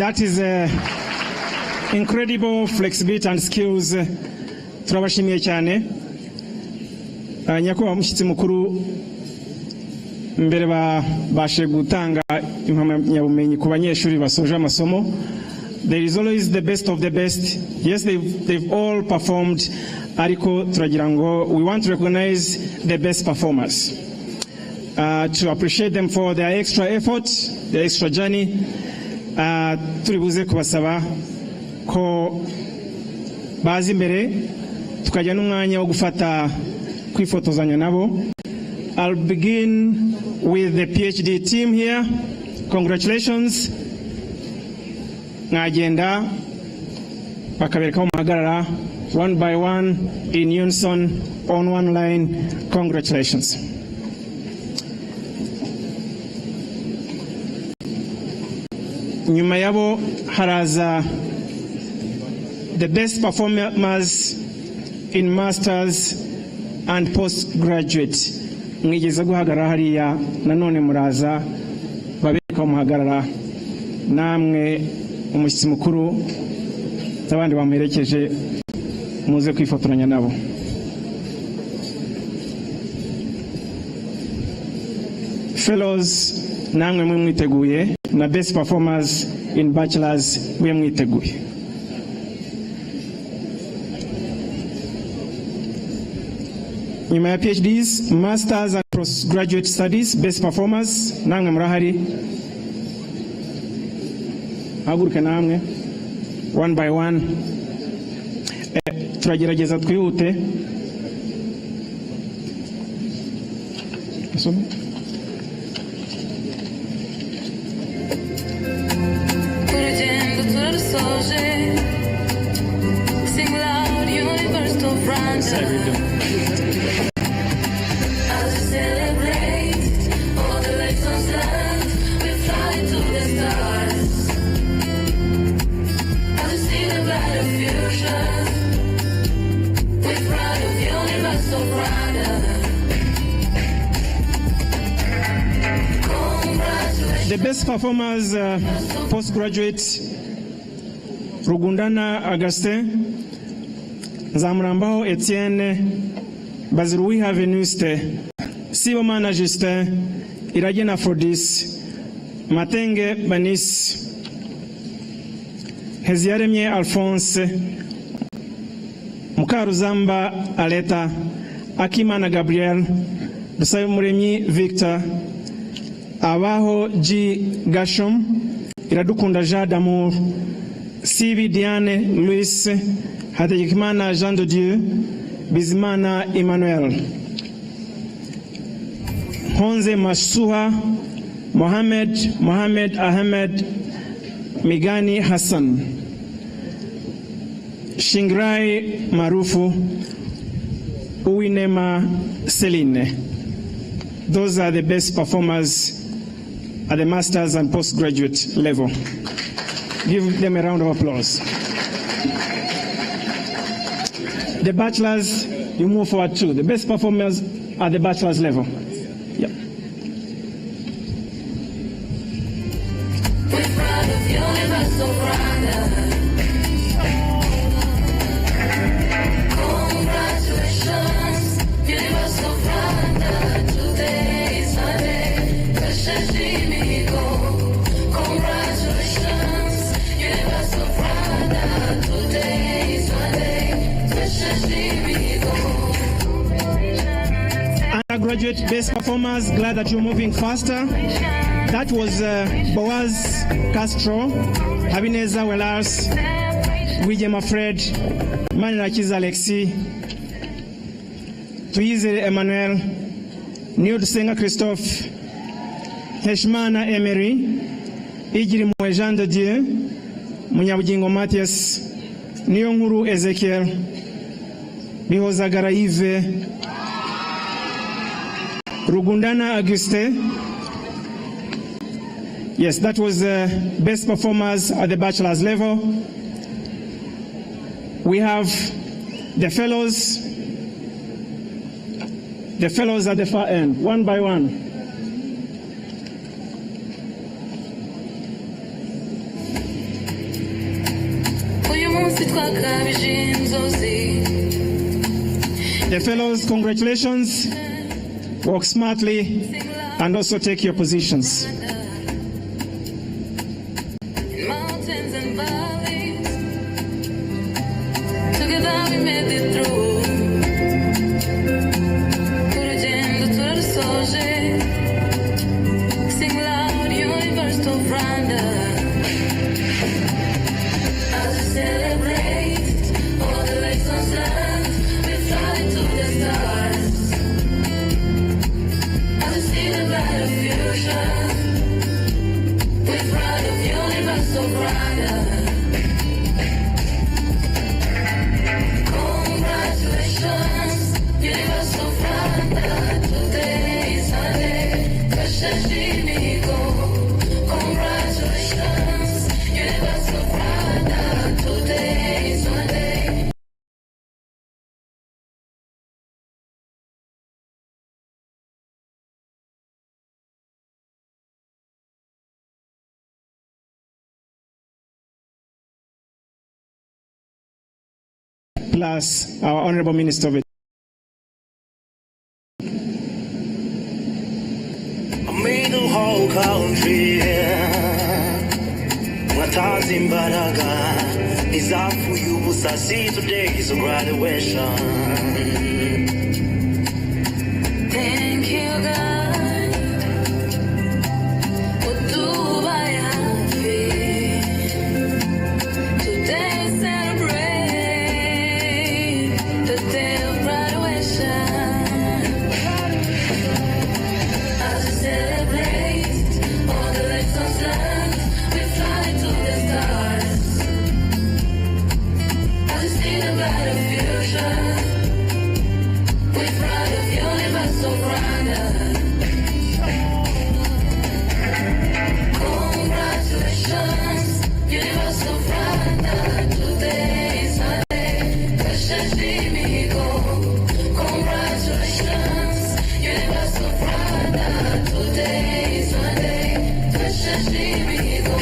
That is incredible flexibility and skills. Turabashimiye cyane. Nyakubahwa mushyitsi mukuru, mbere bashe gutanga impamyabumenyi ku banyeshuri basoje amasomo. There is always the best of the best. Yes, they've all performed. Ariko turagira ngo, we want to recognize the best performers. To appreciate them for their extra effort, their extra journey. Turibuze kubasaba ko bazi imbere tukajya n'umwanya wo gufata kwifotozanya nabo. I'll begin with the PhD team here. Congratulations. Ngagenda bakabereka mu mahagarara one by one in unison on one line. Congratulations. Nyuma yabo haraza the best performers in masters and postgraduate. Mwigeze guhagarara hariya nanone muraza babereka muhagarara namwe umushyitsi mukuru n'abandi bamuherekeje muze kwifotoranya nabo. Fellows namwe mwiteguye, na best performers in bachelors mwiteguye. Nyuma ya PhDs, masters and postgraduate studies, best performers namwe murahari. Haguruke namwe one by one. Turagerageza twihute. Sing loud, universe of random. As we celebrate all the lessons learned, we fly to the stars. As we see the brighter future, we're proud of universe of random. The best performers, postgraduate, Rugundana Augustin, Nzamurambaho Etienne, Baziruwiha Venuste, Sibomana Justin, Iragena Frodis, Matenge Banis, Heziyaremye Alphonse, Mukaruzamba Aleta, Akimana Gabriel, Dusabumuremyi Victor, Abaho G. Gashom, Iradukunda Jean d'Amour, Sibi Diane Luis, Hategekimana Jean de Dieu, Bizimana Emmanuel, Honze Masuha, Mohamed Ahmed, Migani Hassan, Shingrai Marufu, Uwinema Celine. Those are the best performers at the master's and postgraduate level. Give them a round of applause. The bachelors, you move forward too. The best performers at the bachelor's level. Yeah. We're proud of universe of random. Congratulations, universe of random. Today is my day. Congratulations, universe of random. Today is my day. Undergraduate best performers, glad that you're moving faster. That was Boaz Castro, Habineza Welars, William Fred, Manirakiz Alexi, Tuize Emmanuel, Niyudusenga Christophe, Heshmana Emery, Igirimwe Jean de Dieu, Munyabugingo Mathias, Niyonkuru Ezekiel, Bihozagara Yves, Rugundana Auguste. Yes, that was the best performers at the bachelor's level. We have the fellows at the far end, one by one. Uyu The fellows, congratulations. Walk smartly and also take your positions. Mountains and valleys, together we made it through. Urugendo turarusoje, sing loud, universe to Rwanda. As we celebrate all the lessons learned, we fly to the stars. As we see the brighter future, with pride of universe of Rwanda. Congratulations, universe of Rwanda. Today is our day. Kashashimigo. Congratulations, universe of Rwanda. Today is our day. Plus our Honorable Minister of made the whole country watazi imbaraga izapfuye ubusasi. Today is a graduation. Thank you, God. Utubayafi. Today we celebrate the day of graduation. As we celebrate all the lessons learned, we fly to the stars. As we see the brighter future, with pride of universe of Rwanda. Congratulations, universe of Rwanda. Today is our day. Kashashimigo. Congratulations, universe of Rwanda. Today is our day. Kashashimigo.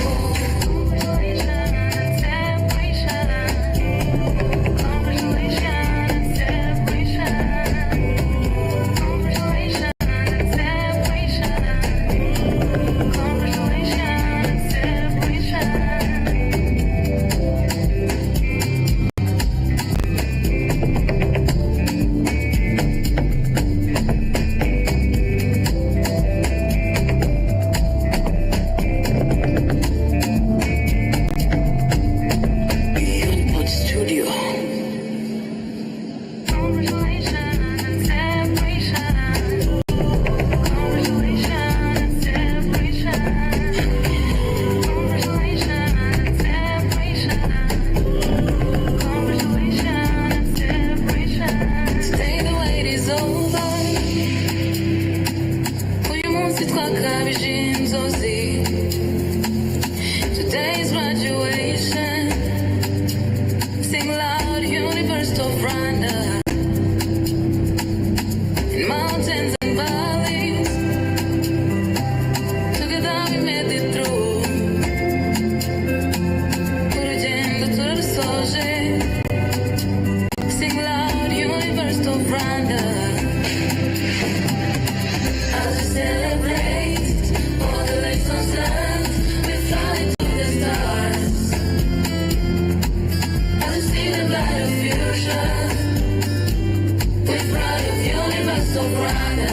Today the wait is over. Uyu munsi twakabije inzozi. Today's graduation. Sing loud, universe of Rwanda. In mountains and valleys, together we made it through. Urugendo turarusoje. Sing loud, universe of Rwanda. As we celebrate all the lessons learned, we fly to the stars. As we see the brighter future, with pride of universe of Rwanda.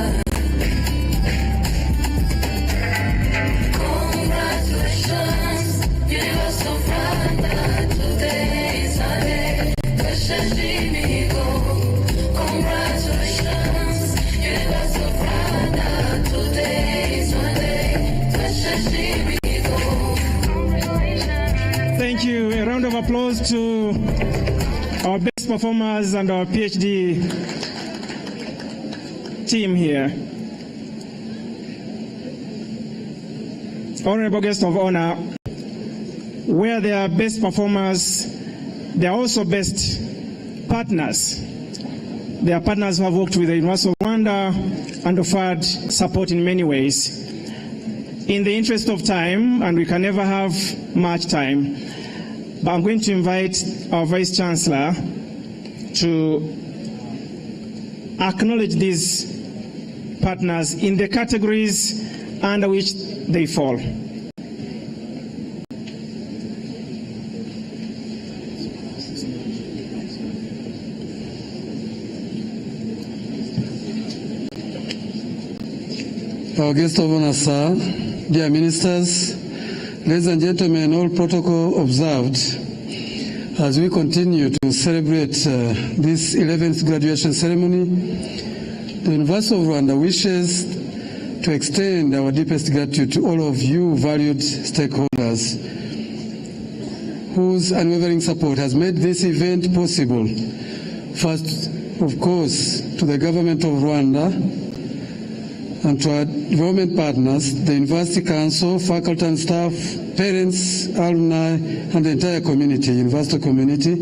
Congratulations, universe of Rwanda. Today is our day. Kashashimigo. Congratulations, universe of Rwanda. Today is our day. Kashashimigo. Thank you. A round of applause to our best performers and our PhD team here. Honorable guest of honor, where they are best performers, they are also best partners. They are partners who have worked with the University of Rwanda and offered support in many ways. In the interest of time, and we can never have much time, I'm going to invite our Vice Chancellor to acknowledge these partners in the categories under which they fall. Our guest of honor, sir, dear ministers, ladies and gentlemen, all protocol observed, as we continue to celebrate this 11th graduation ceremony, the University of Rwanda wishes to extend our deepest gratitude to all of you valued stakeholders whose unwavering support has made this event possible. First, of course, to the government of Rwanda, and to our development partners, the University Council, faculty and staff, parents, alumni, and the entire community, university community.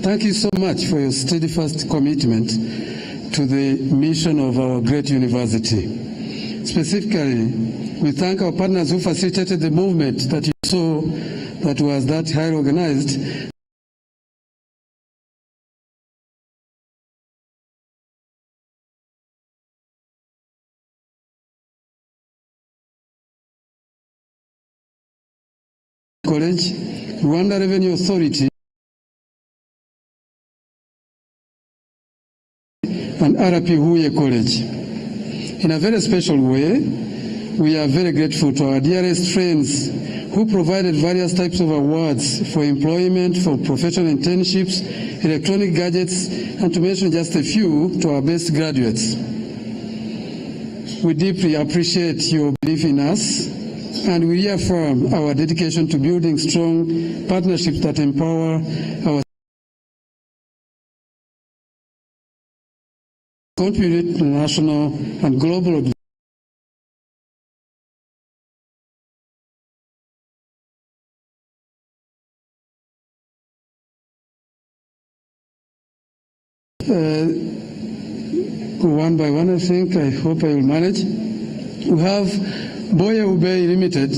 Thank you so much for your steadfast commitment to the mission of our great university. Specifically, we thank our partners who facilitated the movement that you saw that was that highly organized. College, Rwanda Revenue Authority, and RP Huye College. In a very special way, we are very grateful to our dearest friends who provided various types of awards for employment, for professional internships, electronic gadgets, and to mention just a few, to our best graduates. We deeply appreciate your belief in us, and we reaffirm our dedication to building strong partnerships that empower our contribute to national and global one by one, I think. I hope I will manage. We have Boye Ube Limited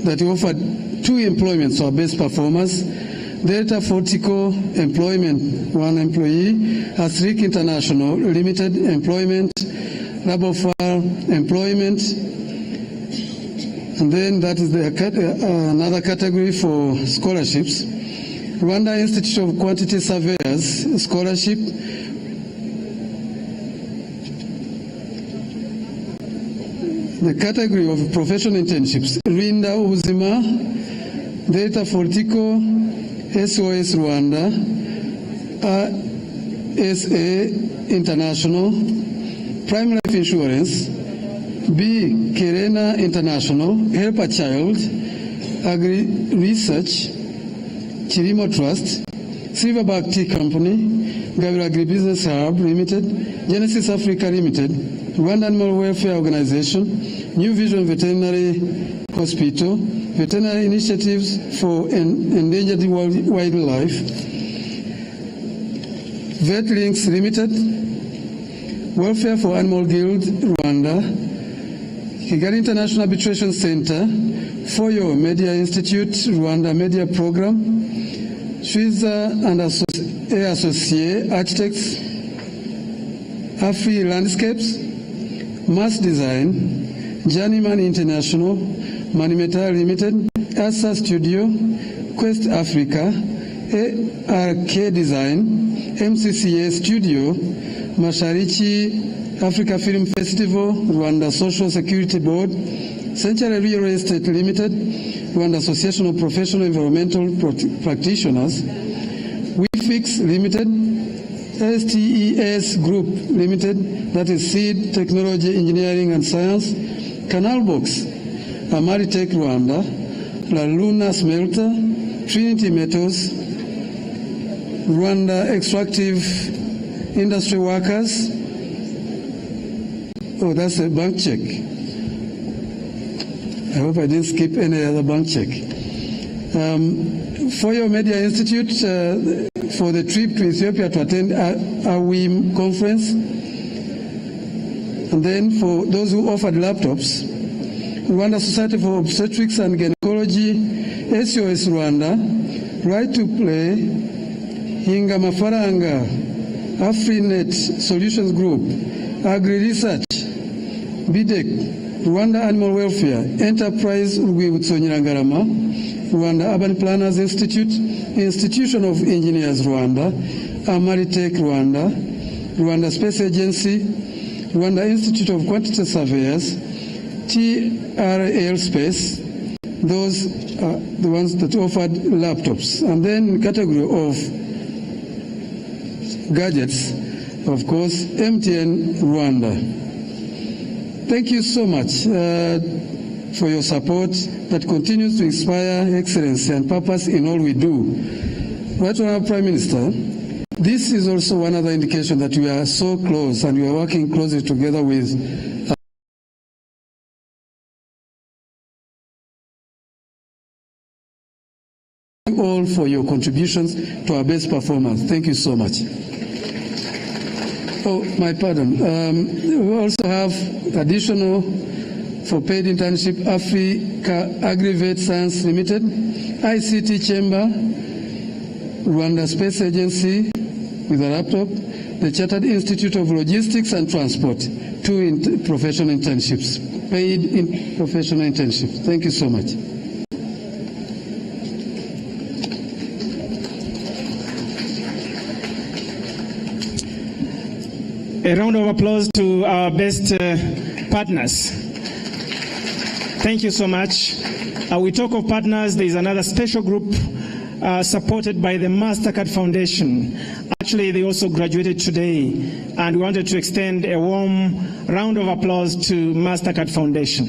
that offered 2 employments to our best performers. Delta Fortico Employment, 1 employee. Asric International Limited Employment. Labofar Employment. And then that is another category for scholarships. Rwanda Institute of Quantity Surveyors Scholarship. The category of professional internships, Rinda Uzima, Data Fortico, SOS Rwanda, RSA International, Prime Life Insurance, B. Kirena International, Help a Child, Agri Research, Chirimo Trust, Silverback Tea Company, Gabira Agribusiness Hub Limited, Genesis Africa Limited, Rwanda Animal Welfare Organization, New Vision Veterinary Hospital, Veterinary Initiatives for Endangered Wildlife, VetLinks Limited, Welfare for Animal Guild Rwanda, Kigali International Arbitration Center, Foyo Media Institute Rwanda Media Program, Schweizer and Associate Architects, Afri Landscapes, Mass Design, Journeyman International, Manimetal Limited, ASA Studio, Quest Africa, ARK Design, MCCA Studio, Mashariki Africa Film Festival, Rwanda Social Security Board, Century Real Estate Limited, Rwanda Association of Professional Environmental Practitioners, WeFix Limited, STES Group Limited, that is Seed Technology, Engineering and Science, Canalbox, Amaritech Rwanda, La Luna Smelter, Trinity Metals, Rwanda Extractive Industry Workers. Oh, that's a bank check. I hope I didn't skip any other bank check. Foyo Media Institute for the trip to Ethiopia to attend AWIM conference. And then for those who offered laptops, Rwanda Society for Obstetrics and Gynecology, SOS Rwanda, Right to Play, Hinga Mafaranga, AfriNet Solutions Group, Agri Research, BIDEC, Rwanda Animal Welfare, Enterprise Urwibutso Nyirangarama, Rwanda Urban Planners Institute, Institution of Engineers Rwanda, Amaritech Rwanda, Rwanda Space Agency, Rwanda Institute of Quantity Surveyors, TRL Space. Those are the ones that offered laptops. And then category of gadgets, of course, MTN Rwanda. Thank you so much for your support that continues to inspire excellence and purpose in all we do. Right Honorable Prime Minister, this is also one other indication that we are so close and we are working closely together with all for your contributions to our best performance. Thank you so much. Oh, my pardon. We also have additional for paid internship, Africa Agri-Vet Science Limited, ICT Chamber, Rwanda Space Agency with a laptop, the Chartered Institute of Logistics and Transport, 2 professional internships, paid in professional internships. Thank you so much. A round of applause to our best partners. Thank you so much. We talk of partners, there is another special group supported by the MasterCard Foundation. Actually, they also graduated today, and we wanted to extend a warm round of applause to MasterCard Foundation.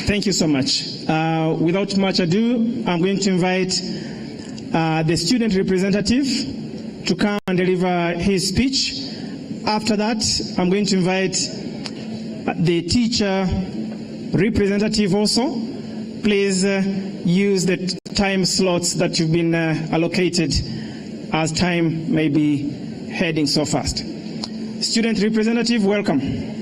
Thank you so much. Without much ado, I'm going to invite the student representative to come and deliver his speech. After that, I'm going to invite the teacher representative also. Please use the time slots that you've been allocated, as time may be heading so fast. Student representative, welcome.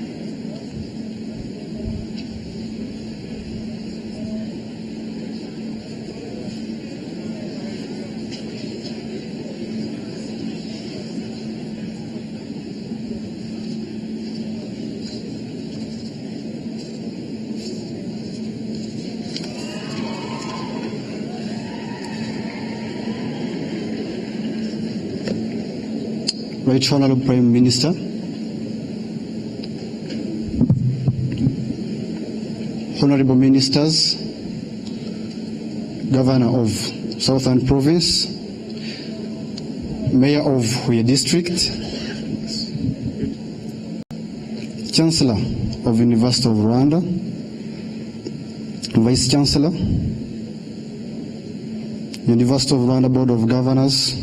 Right Honorable Prime Minister, Honorable Ministers, Governor of Southern Province, Mayor of Huye District, Chancellor of University of Rwanda, Vice Chancellor, University of Rwanda Board of Governors,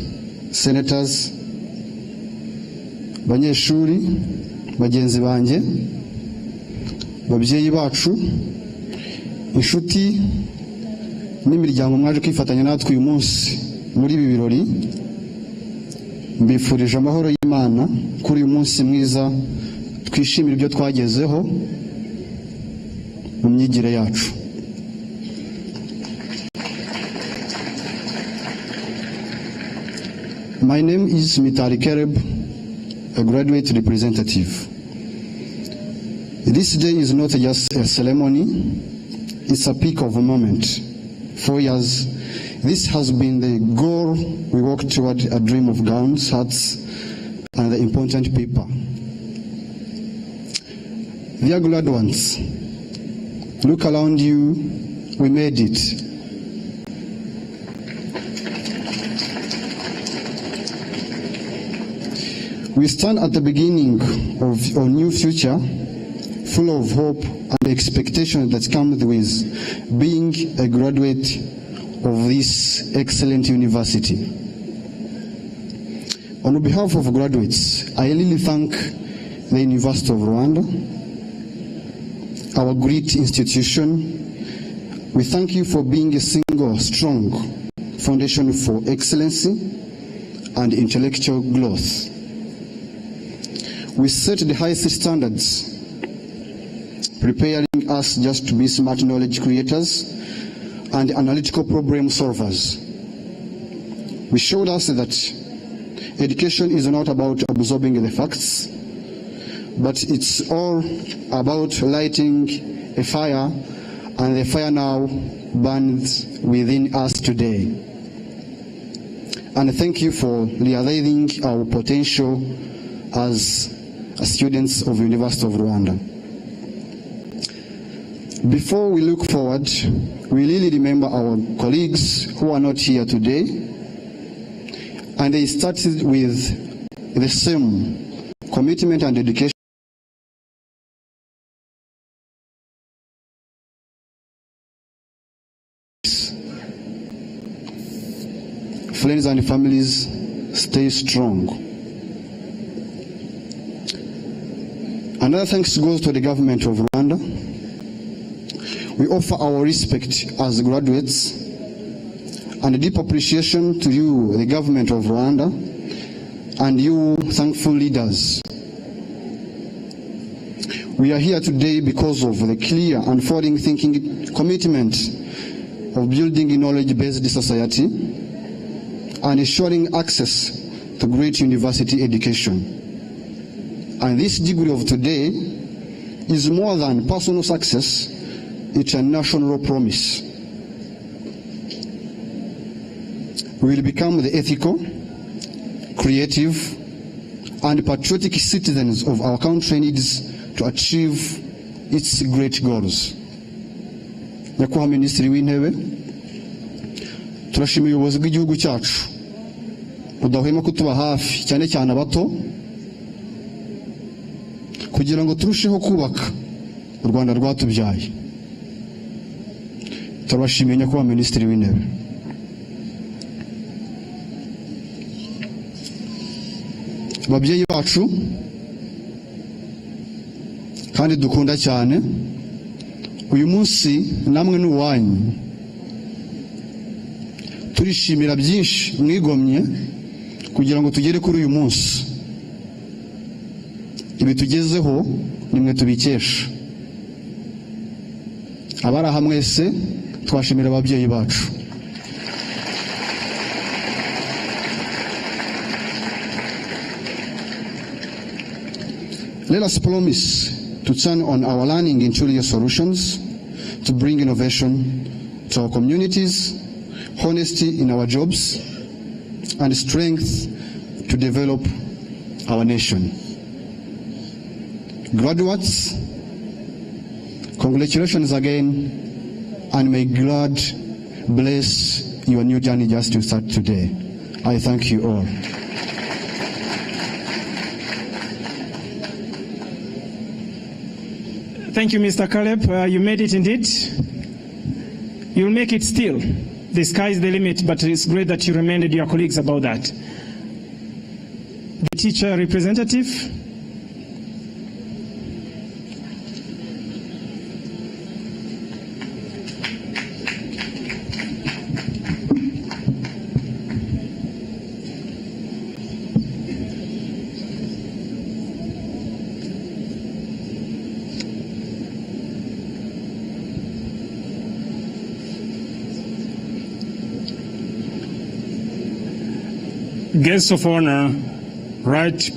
Senators, abanyeshuri, bagenzi banjye, babyeyi bacu, inshuti n'imiryango mwaje kwifatanya natwe uyu munsi muri ibi birori, mbifurije amahoro y'Imana kuri uyu munsi mwiza, twishimira ibyo twagezeho mu myigire yacu. My name is Mitali Kereb, a graduate representative. This day is not just a ceremony, it's a peak of a moment. 4 years, this has been the goal we work toward, a dream of gowns, hats, and the important paper. Dear glad ones, look around you, we made it. We stand at the beginning of a new future, full of hope and expectation that comes with being a graduate of this excellent university. On behalf of graduates, I really thank the University of Rwanda, our great institution. We thank you for being a single, strong foundation for excellency and intellectual growth. We set the highest standards, preparing us just to be smart knowledge creators and analytical problem solvers. We showed us that education is not about absorbing the facts, but it's all about lighting a fire, and the fire now burns within us today. And thank you for realizing our potential as students of the University of Rwanda. Before we look forward, we really remember our colleagues who are not here today, and they started with the same commitment and dedication. Friends and families, stay strong. Another thanks goes to the government of Rwanda. We offer our respect as graduates and a deep appreciation to you, the government of Rwanda, and you thankful leaders. We are here today because of the clear and forward-thinking commitment of building a knowledge-based society and ensuring access to great university education. And this degree of today is more than personal success, it's a national promise. We will become the ethical, creative, and patriotic citizens of our country needs to achieve its great goals. Nyakubahwa Minisitiri w'Intebe, turashimira ubuyobozi bw'igihugu cyacu budahwema kutuba hafi, cyane cyane abato, kugira ngo turusheho kubaka u Rwanda rwatubyaye. Turabashimiye Nyakubahwa Minisitiri w'Intebe. Babyeyi bacu kandi dukunda cyane, uyu munsi namwe n'uwanyu. Turishimira byinshi mwigomye kugira ngo tugere kuri uyu munsi. Ibi tugezeho nimwe tubikesha. Abari aha mwese twashimira ababyeyi bacu. Let us promise to turn on our learning into real solutions, to bring innovation to our communities, honesty in our jobs, and strength to develop our nation. Graduates, congratulations again, and may God bless your new journey just to start today. I thank you all. Thank you, Mr. Caleb. You made it indeed. You'll make it still. The sky is the limit, but it's great that you reminded your colleagues about that. The teacher representative. Guests of honor, Right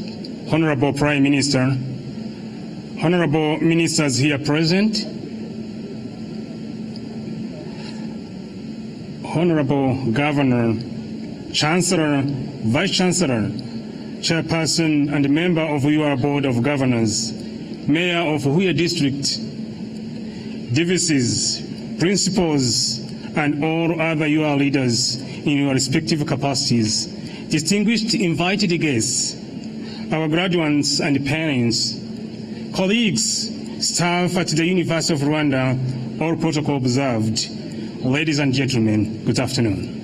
Honorable Prime Minister, honorable ministers here present, Honorable Governor, Chancellor, Vice Chancellor, Chairperson and member of your Board of Governors, Mayor of Huye District, divises, principals, and all other your leaders in your respective capacities, distinguished invited guests, our graduates and parents, colleagues, staff at the University of Rwanda, all protocol observed. Ladies and gentlemen, good afternoon.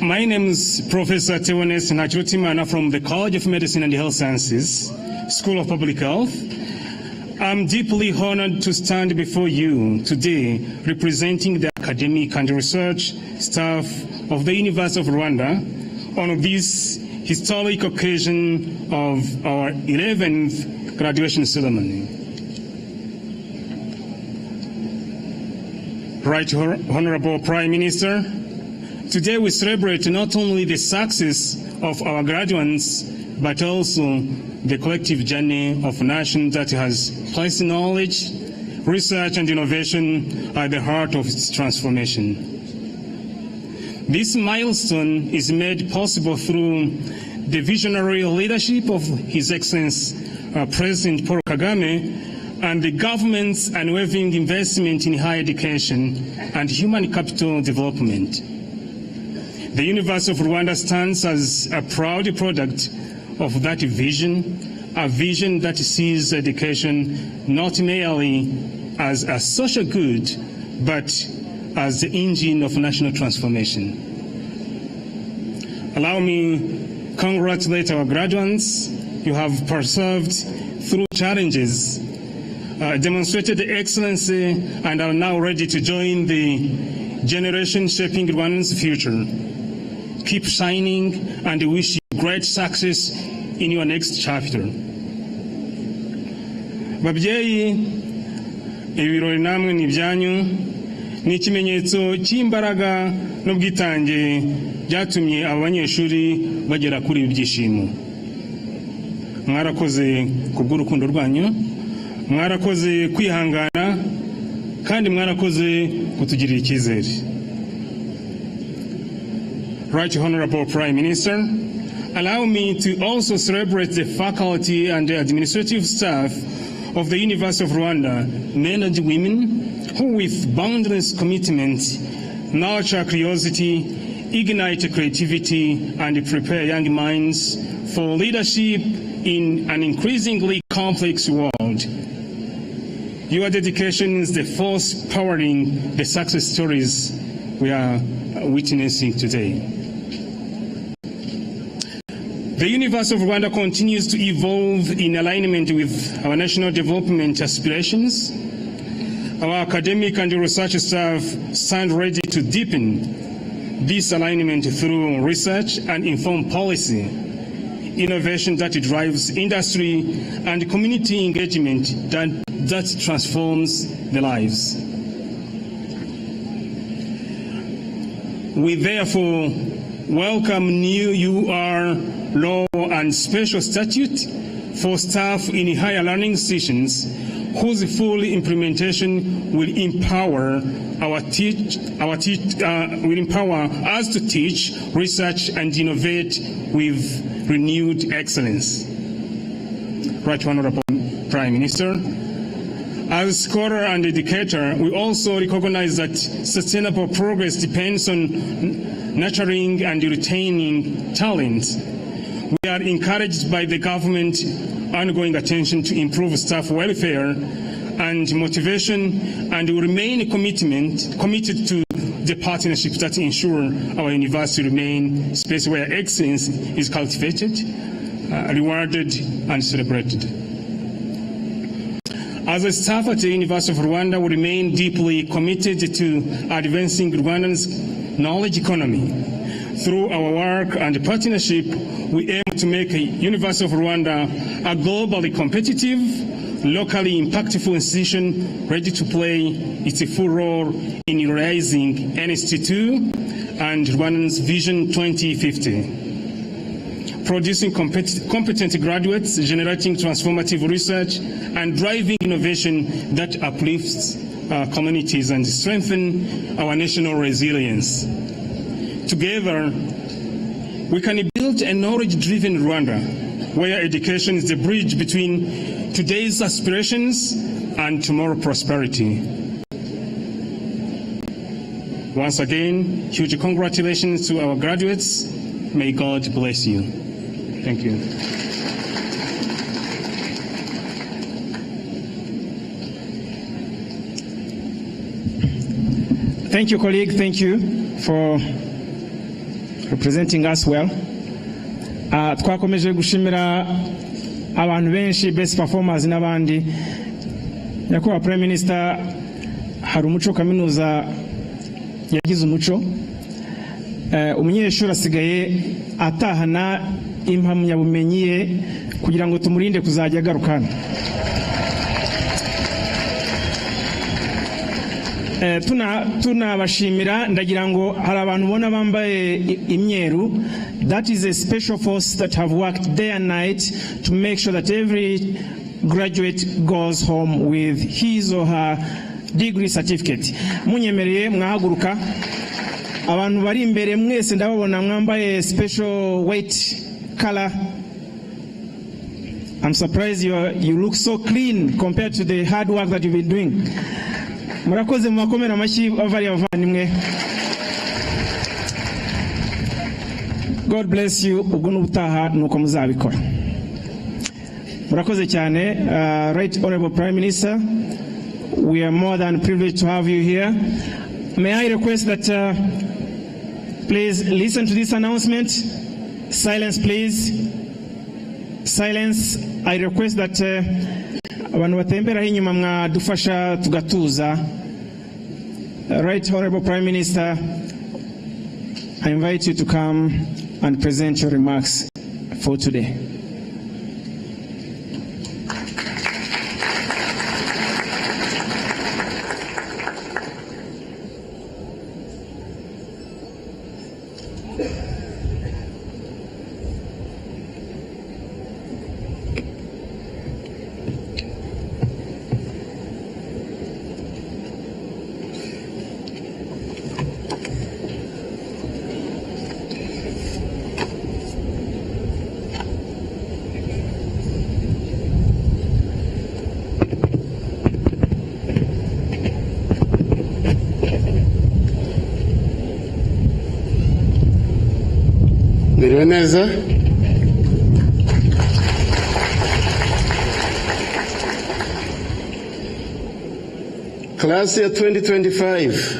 My name is Professor Tewones Nachotimana from the College of Medicine and Health Sciences, School of Public Health. I'm deeply honored to stand before you today representing the academic and research staff of the University of Rwanda on this historic occasion of our 11th graduation ceremony. Right Honorable Prime Minister, today we celebrate not only the success of our graduates, but also the collective journey of a nation that has placed knowledge, research and innovation at the heart of its transformation. This milestone is made possible through the visionary leadership of His Excellency President Paul Kagame and the government's unwavering investment in higher education and human capital development. The University of Rwanda stands as a proud product of that vision, a vision that sees education not merely as a social good, but as the engine of national transformation. Allow me to congratulate our graduates. You have persevered through challenges, demonstrated excellency, and are now ready to join the generation shaping Rwanda's future. Keep shining, and wish you great success in your next chapter. Babyeyi, ibirori namwe ni byanyu, ni ikimenyetso cy'imbaraga n'ubwitange byatumye abanyeshuri bagera kuri ibi byishimo. Mwarakoze kubw'urukundo rwanyu, mwarakoze kwihangana, kandi mwarakoze kutugirira icyizere. Right Honorable Prime Minister, allow me to also celebrate the faculty and the administrative staff of the University of Rwanda, men and women, who with boundless commitment nurture curiosity, ignite creativity, and prepare young minds for leadership in an increasingly complex world. Your dedication is the force powering the success stories we are witnessing today. The University of Rwanda continues to evolve in alignment with our national development aspirations. Our academic and research staff stand ready to deepen this alignment through research and informed policy, innovation that drives industry, and community engagement that transforms the lives. We therefore welcome new UR law and special statute for staff in higher learning institutions, whose full implementation will empower us to teach, research, and innovate with renewed excellence. Right Honorable Prime Minister, as a scholar and educator, we also recognize that sustainable progress depends on nurturing and retaining talent. We are encouraged by the government's ongoing attention to improve staff welfare and motivation, and we remain committed to the partnerships that ensure our university remain a space where excellence is cultivated, rewarded, and celebrated. As a staff at the University of Rwanda, we remain deeply committed to advancing Rwanda's knowledge economy. Through our work and partnership, we aim to make the University of Rwanda a globally competitive, locally impactful institution ready to play its full role in realizing NST2 and Rwanda's Vision 2050. Producing competent graduates, generating transformative research, and driving innovation that uplifts communities and strengthen our national resilience. Together, we can build a knowledge-driven Rwanda, where education is the bridge between today's aspirations and tomorrow's prosperity. Once again, huge congratulations to our graduates. May God bless you. Thank you. Thank you, colleague. Thank you for representing us well. Twakomeje gushimira abantu benshi, best performers n'abandi. Nyakubahwa Prime Minister, hari umuco kaminuza yagize umuco. Umunyeshuri asigaye atahana impamyabumenyi ye kugira ngo tumurinde kuzajya agarukana. tunabashimira ndagira ngo hari abantu ubona bambaye imyeru. That is a special force that have worked day and night to make sure that every graduate goes home with his or her degree certificate. Munyemereye mwahaguruka. Abantu bari imbere mwese ndababona mwambaye special white color. I'm surprised you look so clean compared to the hard work that you've been doing. Murakoze mubakomera amashyi avari abavandimwe. God bless you. Ubwo n'ubutaha nuko muzabikora. Murakoze cyane. Right Honorable Prime Minister, we are more than privileged to have you here. May I request that please listen to this announcement. Silence, please. Silence. I request that abantu batembera inyuma mwadufasha tugatuza. Right Honorable Prime Minister, I invite you to come and present your remarks for today. Neza. Class year 2025.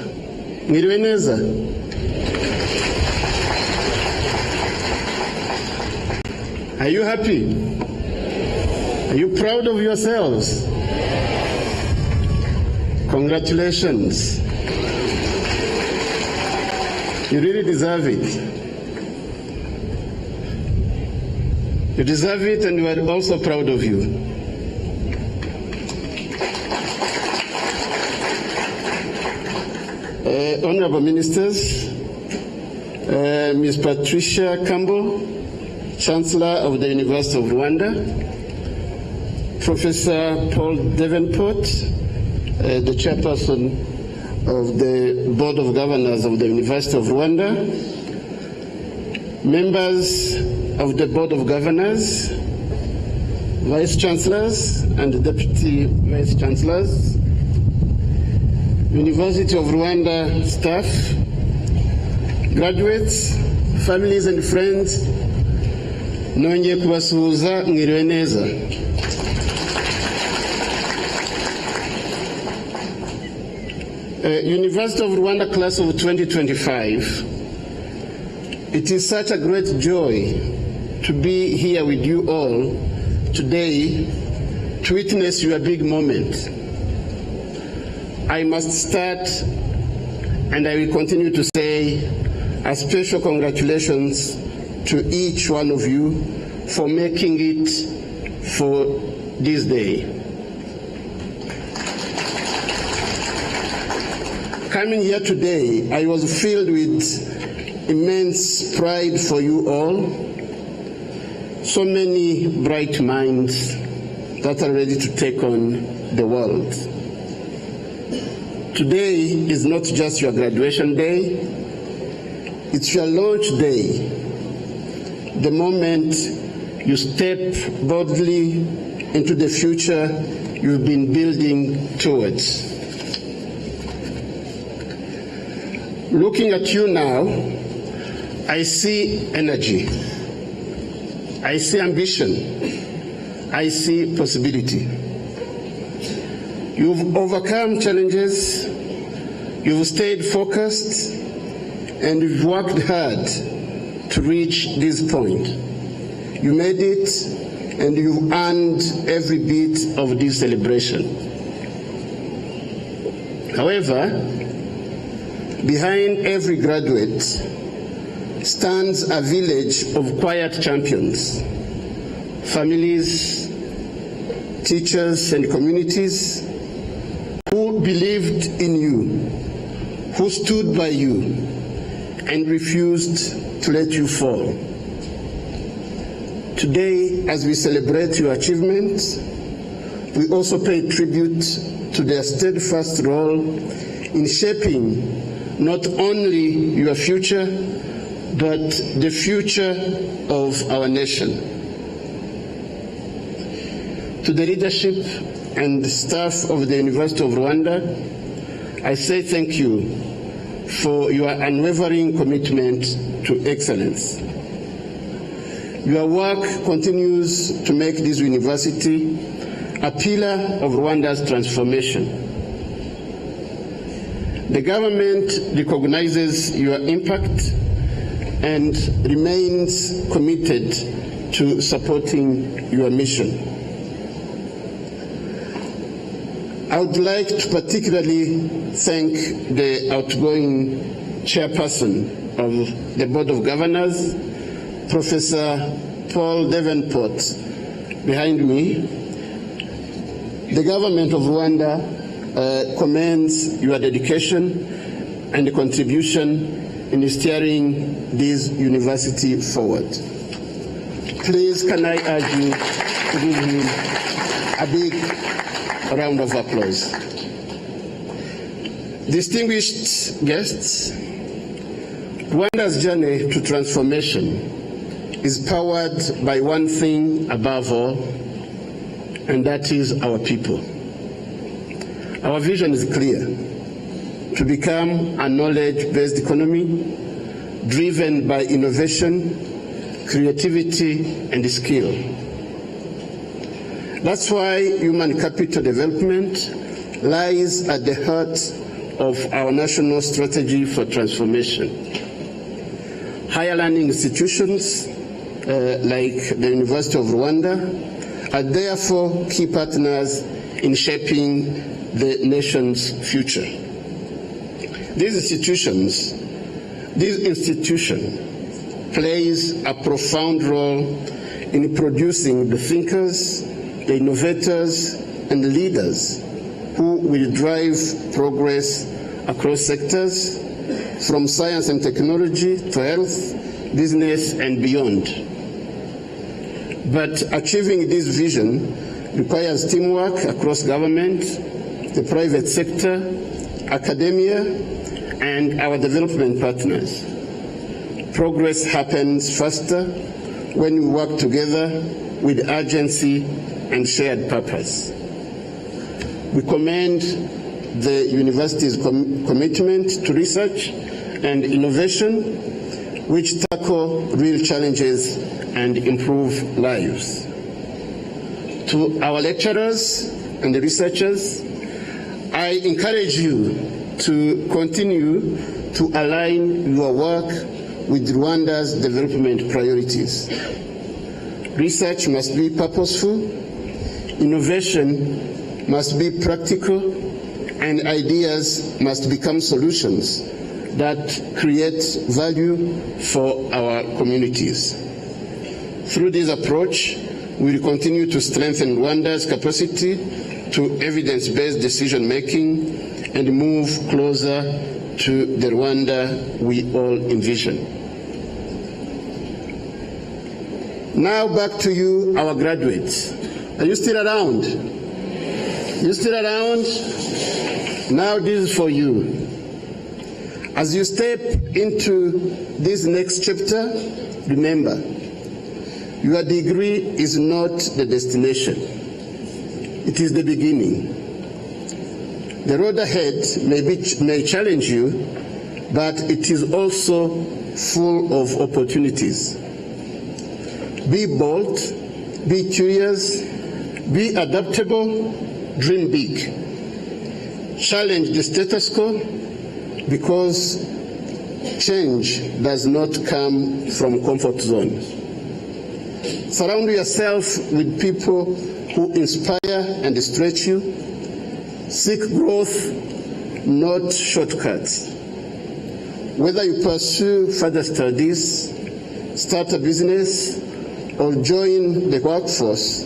Mwiriwe neza. Are you happy? Are you proud of yourselves? Congratulations. You really deserve it. You deserve it, and we are also proud of you. Honorable Ministers, Ms. Patricia Campbell, Chancellor of the University of Rwanda, Professor Paul Davenport, the Chairperson of the Board of Governors of the University of Rwanda, members of the Board of Governors, Vice Chancellors and Deputy Vice Chancellors, University of Rwanda staff, graduates, families and friends, nongeye kubasuhuza mwiriwe neza. University of Rwanda class of 2025, it is such a great joy to be here with you all today to witness your big moment. I must start, and I will continue to say, a special congratulations to each one of you for making it for this day. Coming here today, I was filled with immense pride for you all. So many bright minds that are ready to take on the world. Today is not just your graduation day, it's your launch day. The moment you step boldly into the future you've been building towards. Looking at you now, I see energy, I see ambition, I see possibility. You've overcome challenges, you've stayed focused, and you've worked hard to reach this point. You made it, and you've earned every bit of this celebration. However, behind every graduate stands a village of quiet champions, families, teachers, and communities who believed in you, who stood by you and refused to let you fall. Today, as we celebrate your achievements, we also pay tribute to their steadfast role in shaping not only your future, but the future of our nation. To the leadership and staff of the University of Rwanda, I say thank you for your unwavering commitment to excellence. Your work continues to make this university a pillar of Rwanda's transformation. The government recognizes your impact and remains committed to supporting your mission. I would like to particularly thank the outgoing chairperson of the Board of Governors, Professor Paul Davenport, behind me. The government of Rwanda commends your dedication and contribution in steering this university forward. Please, can I urge you to give him a big round of applause. Distinguished guests, Rwanda's journey to transformation is powered by one thing above all, and that is our people. Our vision is clear: to become a knowledge-based economy driven by innovation, creativity, and skill. That's why human capital development lies at the heart of our national strategy for transformation. Higher learning institutions like the University of Rwanda are therefore key partners in shaping the nation's future. This institution plays a profound role in producing the thinkers, the innovators, and the leaders who will drive progress across sectors, from science and technology to health, business, and beyond. But achieving this vision requires teamwork across government, the private sector, academia, and our development partners. Progress happens faster when we work together with urgency and shared purpose. We commend the university's commitment to research and innovation, which tackle real challenges and improve lives. To our lecturers and the researchers, I encourage you to continue to align your work with Rwanda's development priorities. Research must be purposeful, innovation must be practical, and ideas must become solutions that create value for our communities. Through this approach, we will continue to strengthen Rwanda's capacity to evidence-based decision-making and move closer to the Rwanda we all envision. Now back to you, our graduates. Are you still around? You still around? Now this is for you. As you step into this next chapter, remember, your degree is not the destination. It is the beginning. The road ahead may challenge you, but it is also full of opportunities. Be bold, be curious, be adaptable, dream big. Challenge the status quo, because change does not come from comfort zones. Surround yourself with people who inspire and stretch you. Seek growth, not shortcuts. Whether you pursue further studies, start a business, or join the workforce,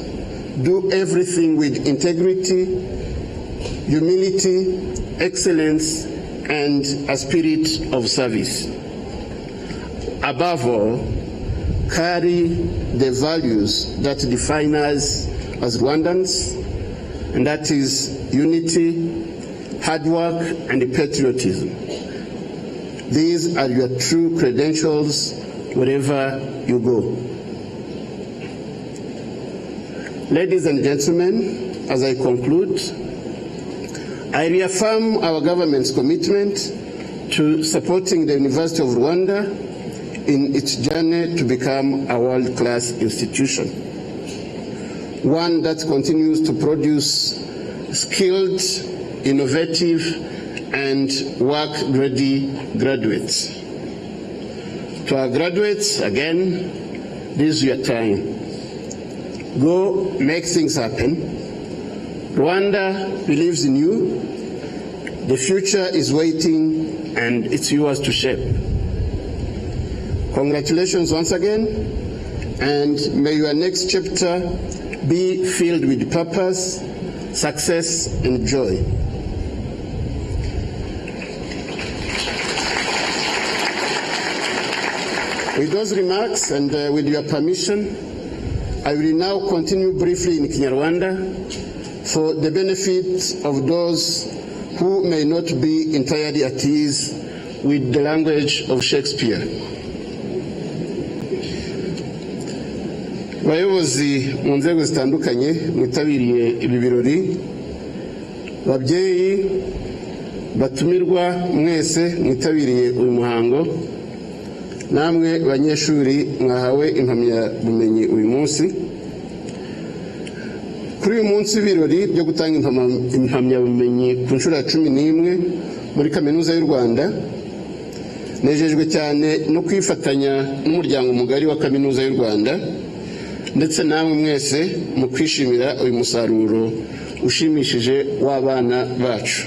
do everything with integrity, humility, excellence, and a spirit of service. Above all, carry the values that define us as Rwandans, and that is unity, hard work, and patriotism. These are your true credentials wherever you go. Ladies and gentlemen, as I conclude, I reaffirm our government's commitment to supporting the University of Rwanda in its journey to become a world-class institution, one that continues to produce skilled, innovative, and work-ready graduates. To our graduates, again, this is your time. Go make things happen. Rwanda believes in you. The future is waiting, and it's yours to shape. Congratulations once again, and may your next chapter be filled with purpose, success, and joy. With those remarks, and with your permission, I will now continue briefly in Kinyarwanda for the benefit of those who may not be entirely at ease with the language of Shakespeare. Bayobozi mu nzego zitandukanye mwitabiriye ibi birori, babyeyi batumirwa mwese mwitabiriye uyu muhango, namwe banyeshuri mwahawe impamyabumenyi uyu munsi. Kuri uyu munsi w'ibirori byo gutanga impamyabumenyi ku nshuro ya 11 muri Kaminuza y'u Rwanda, nejejwe cyane no kwifatanya n'umuryango mugari wa Kaminuza y'u Rwanda, ndetse namwe mwese mu kwishimira uyu musaruro ushimishije w'abana bacu.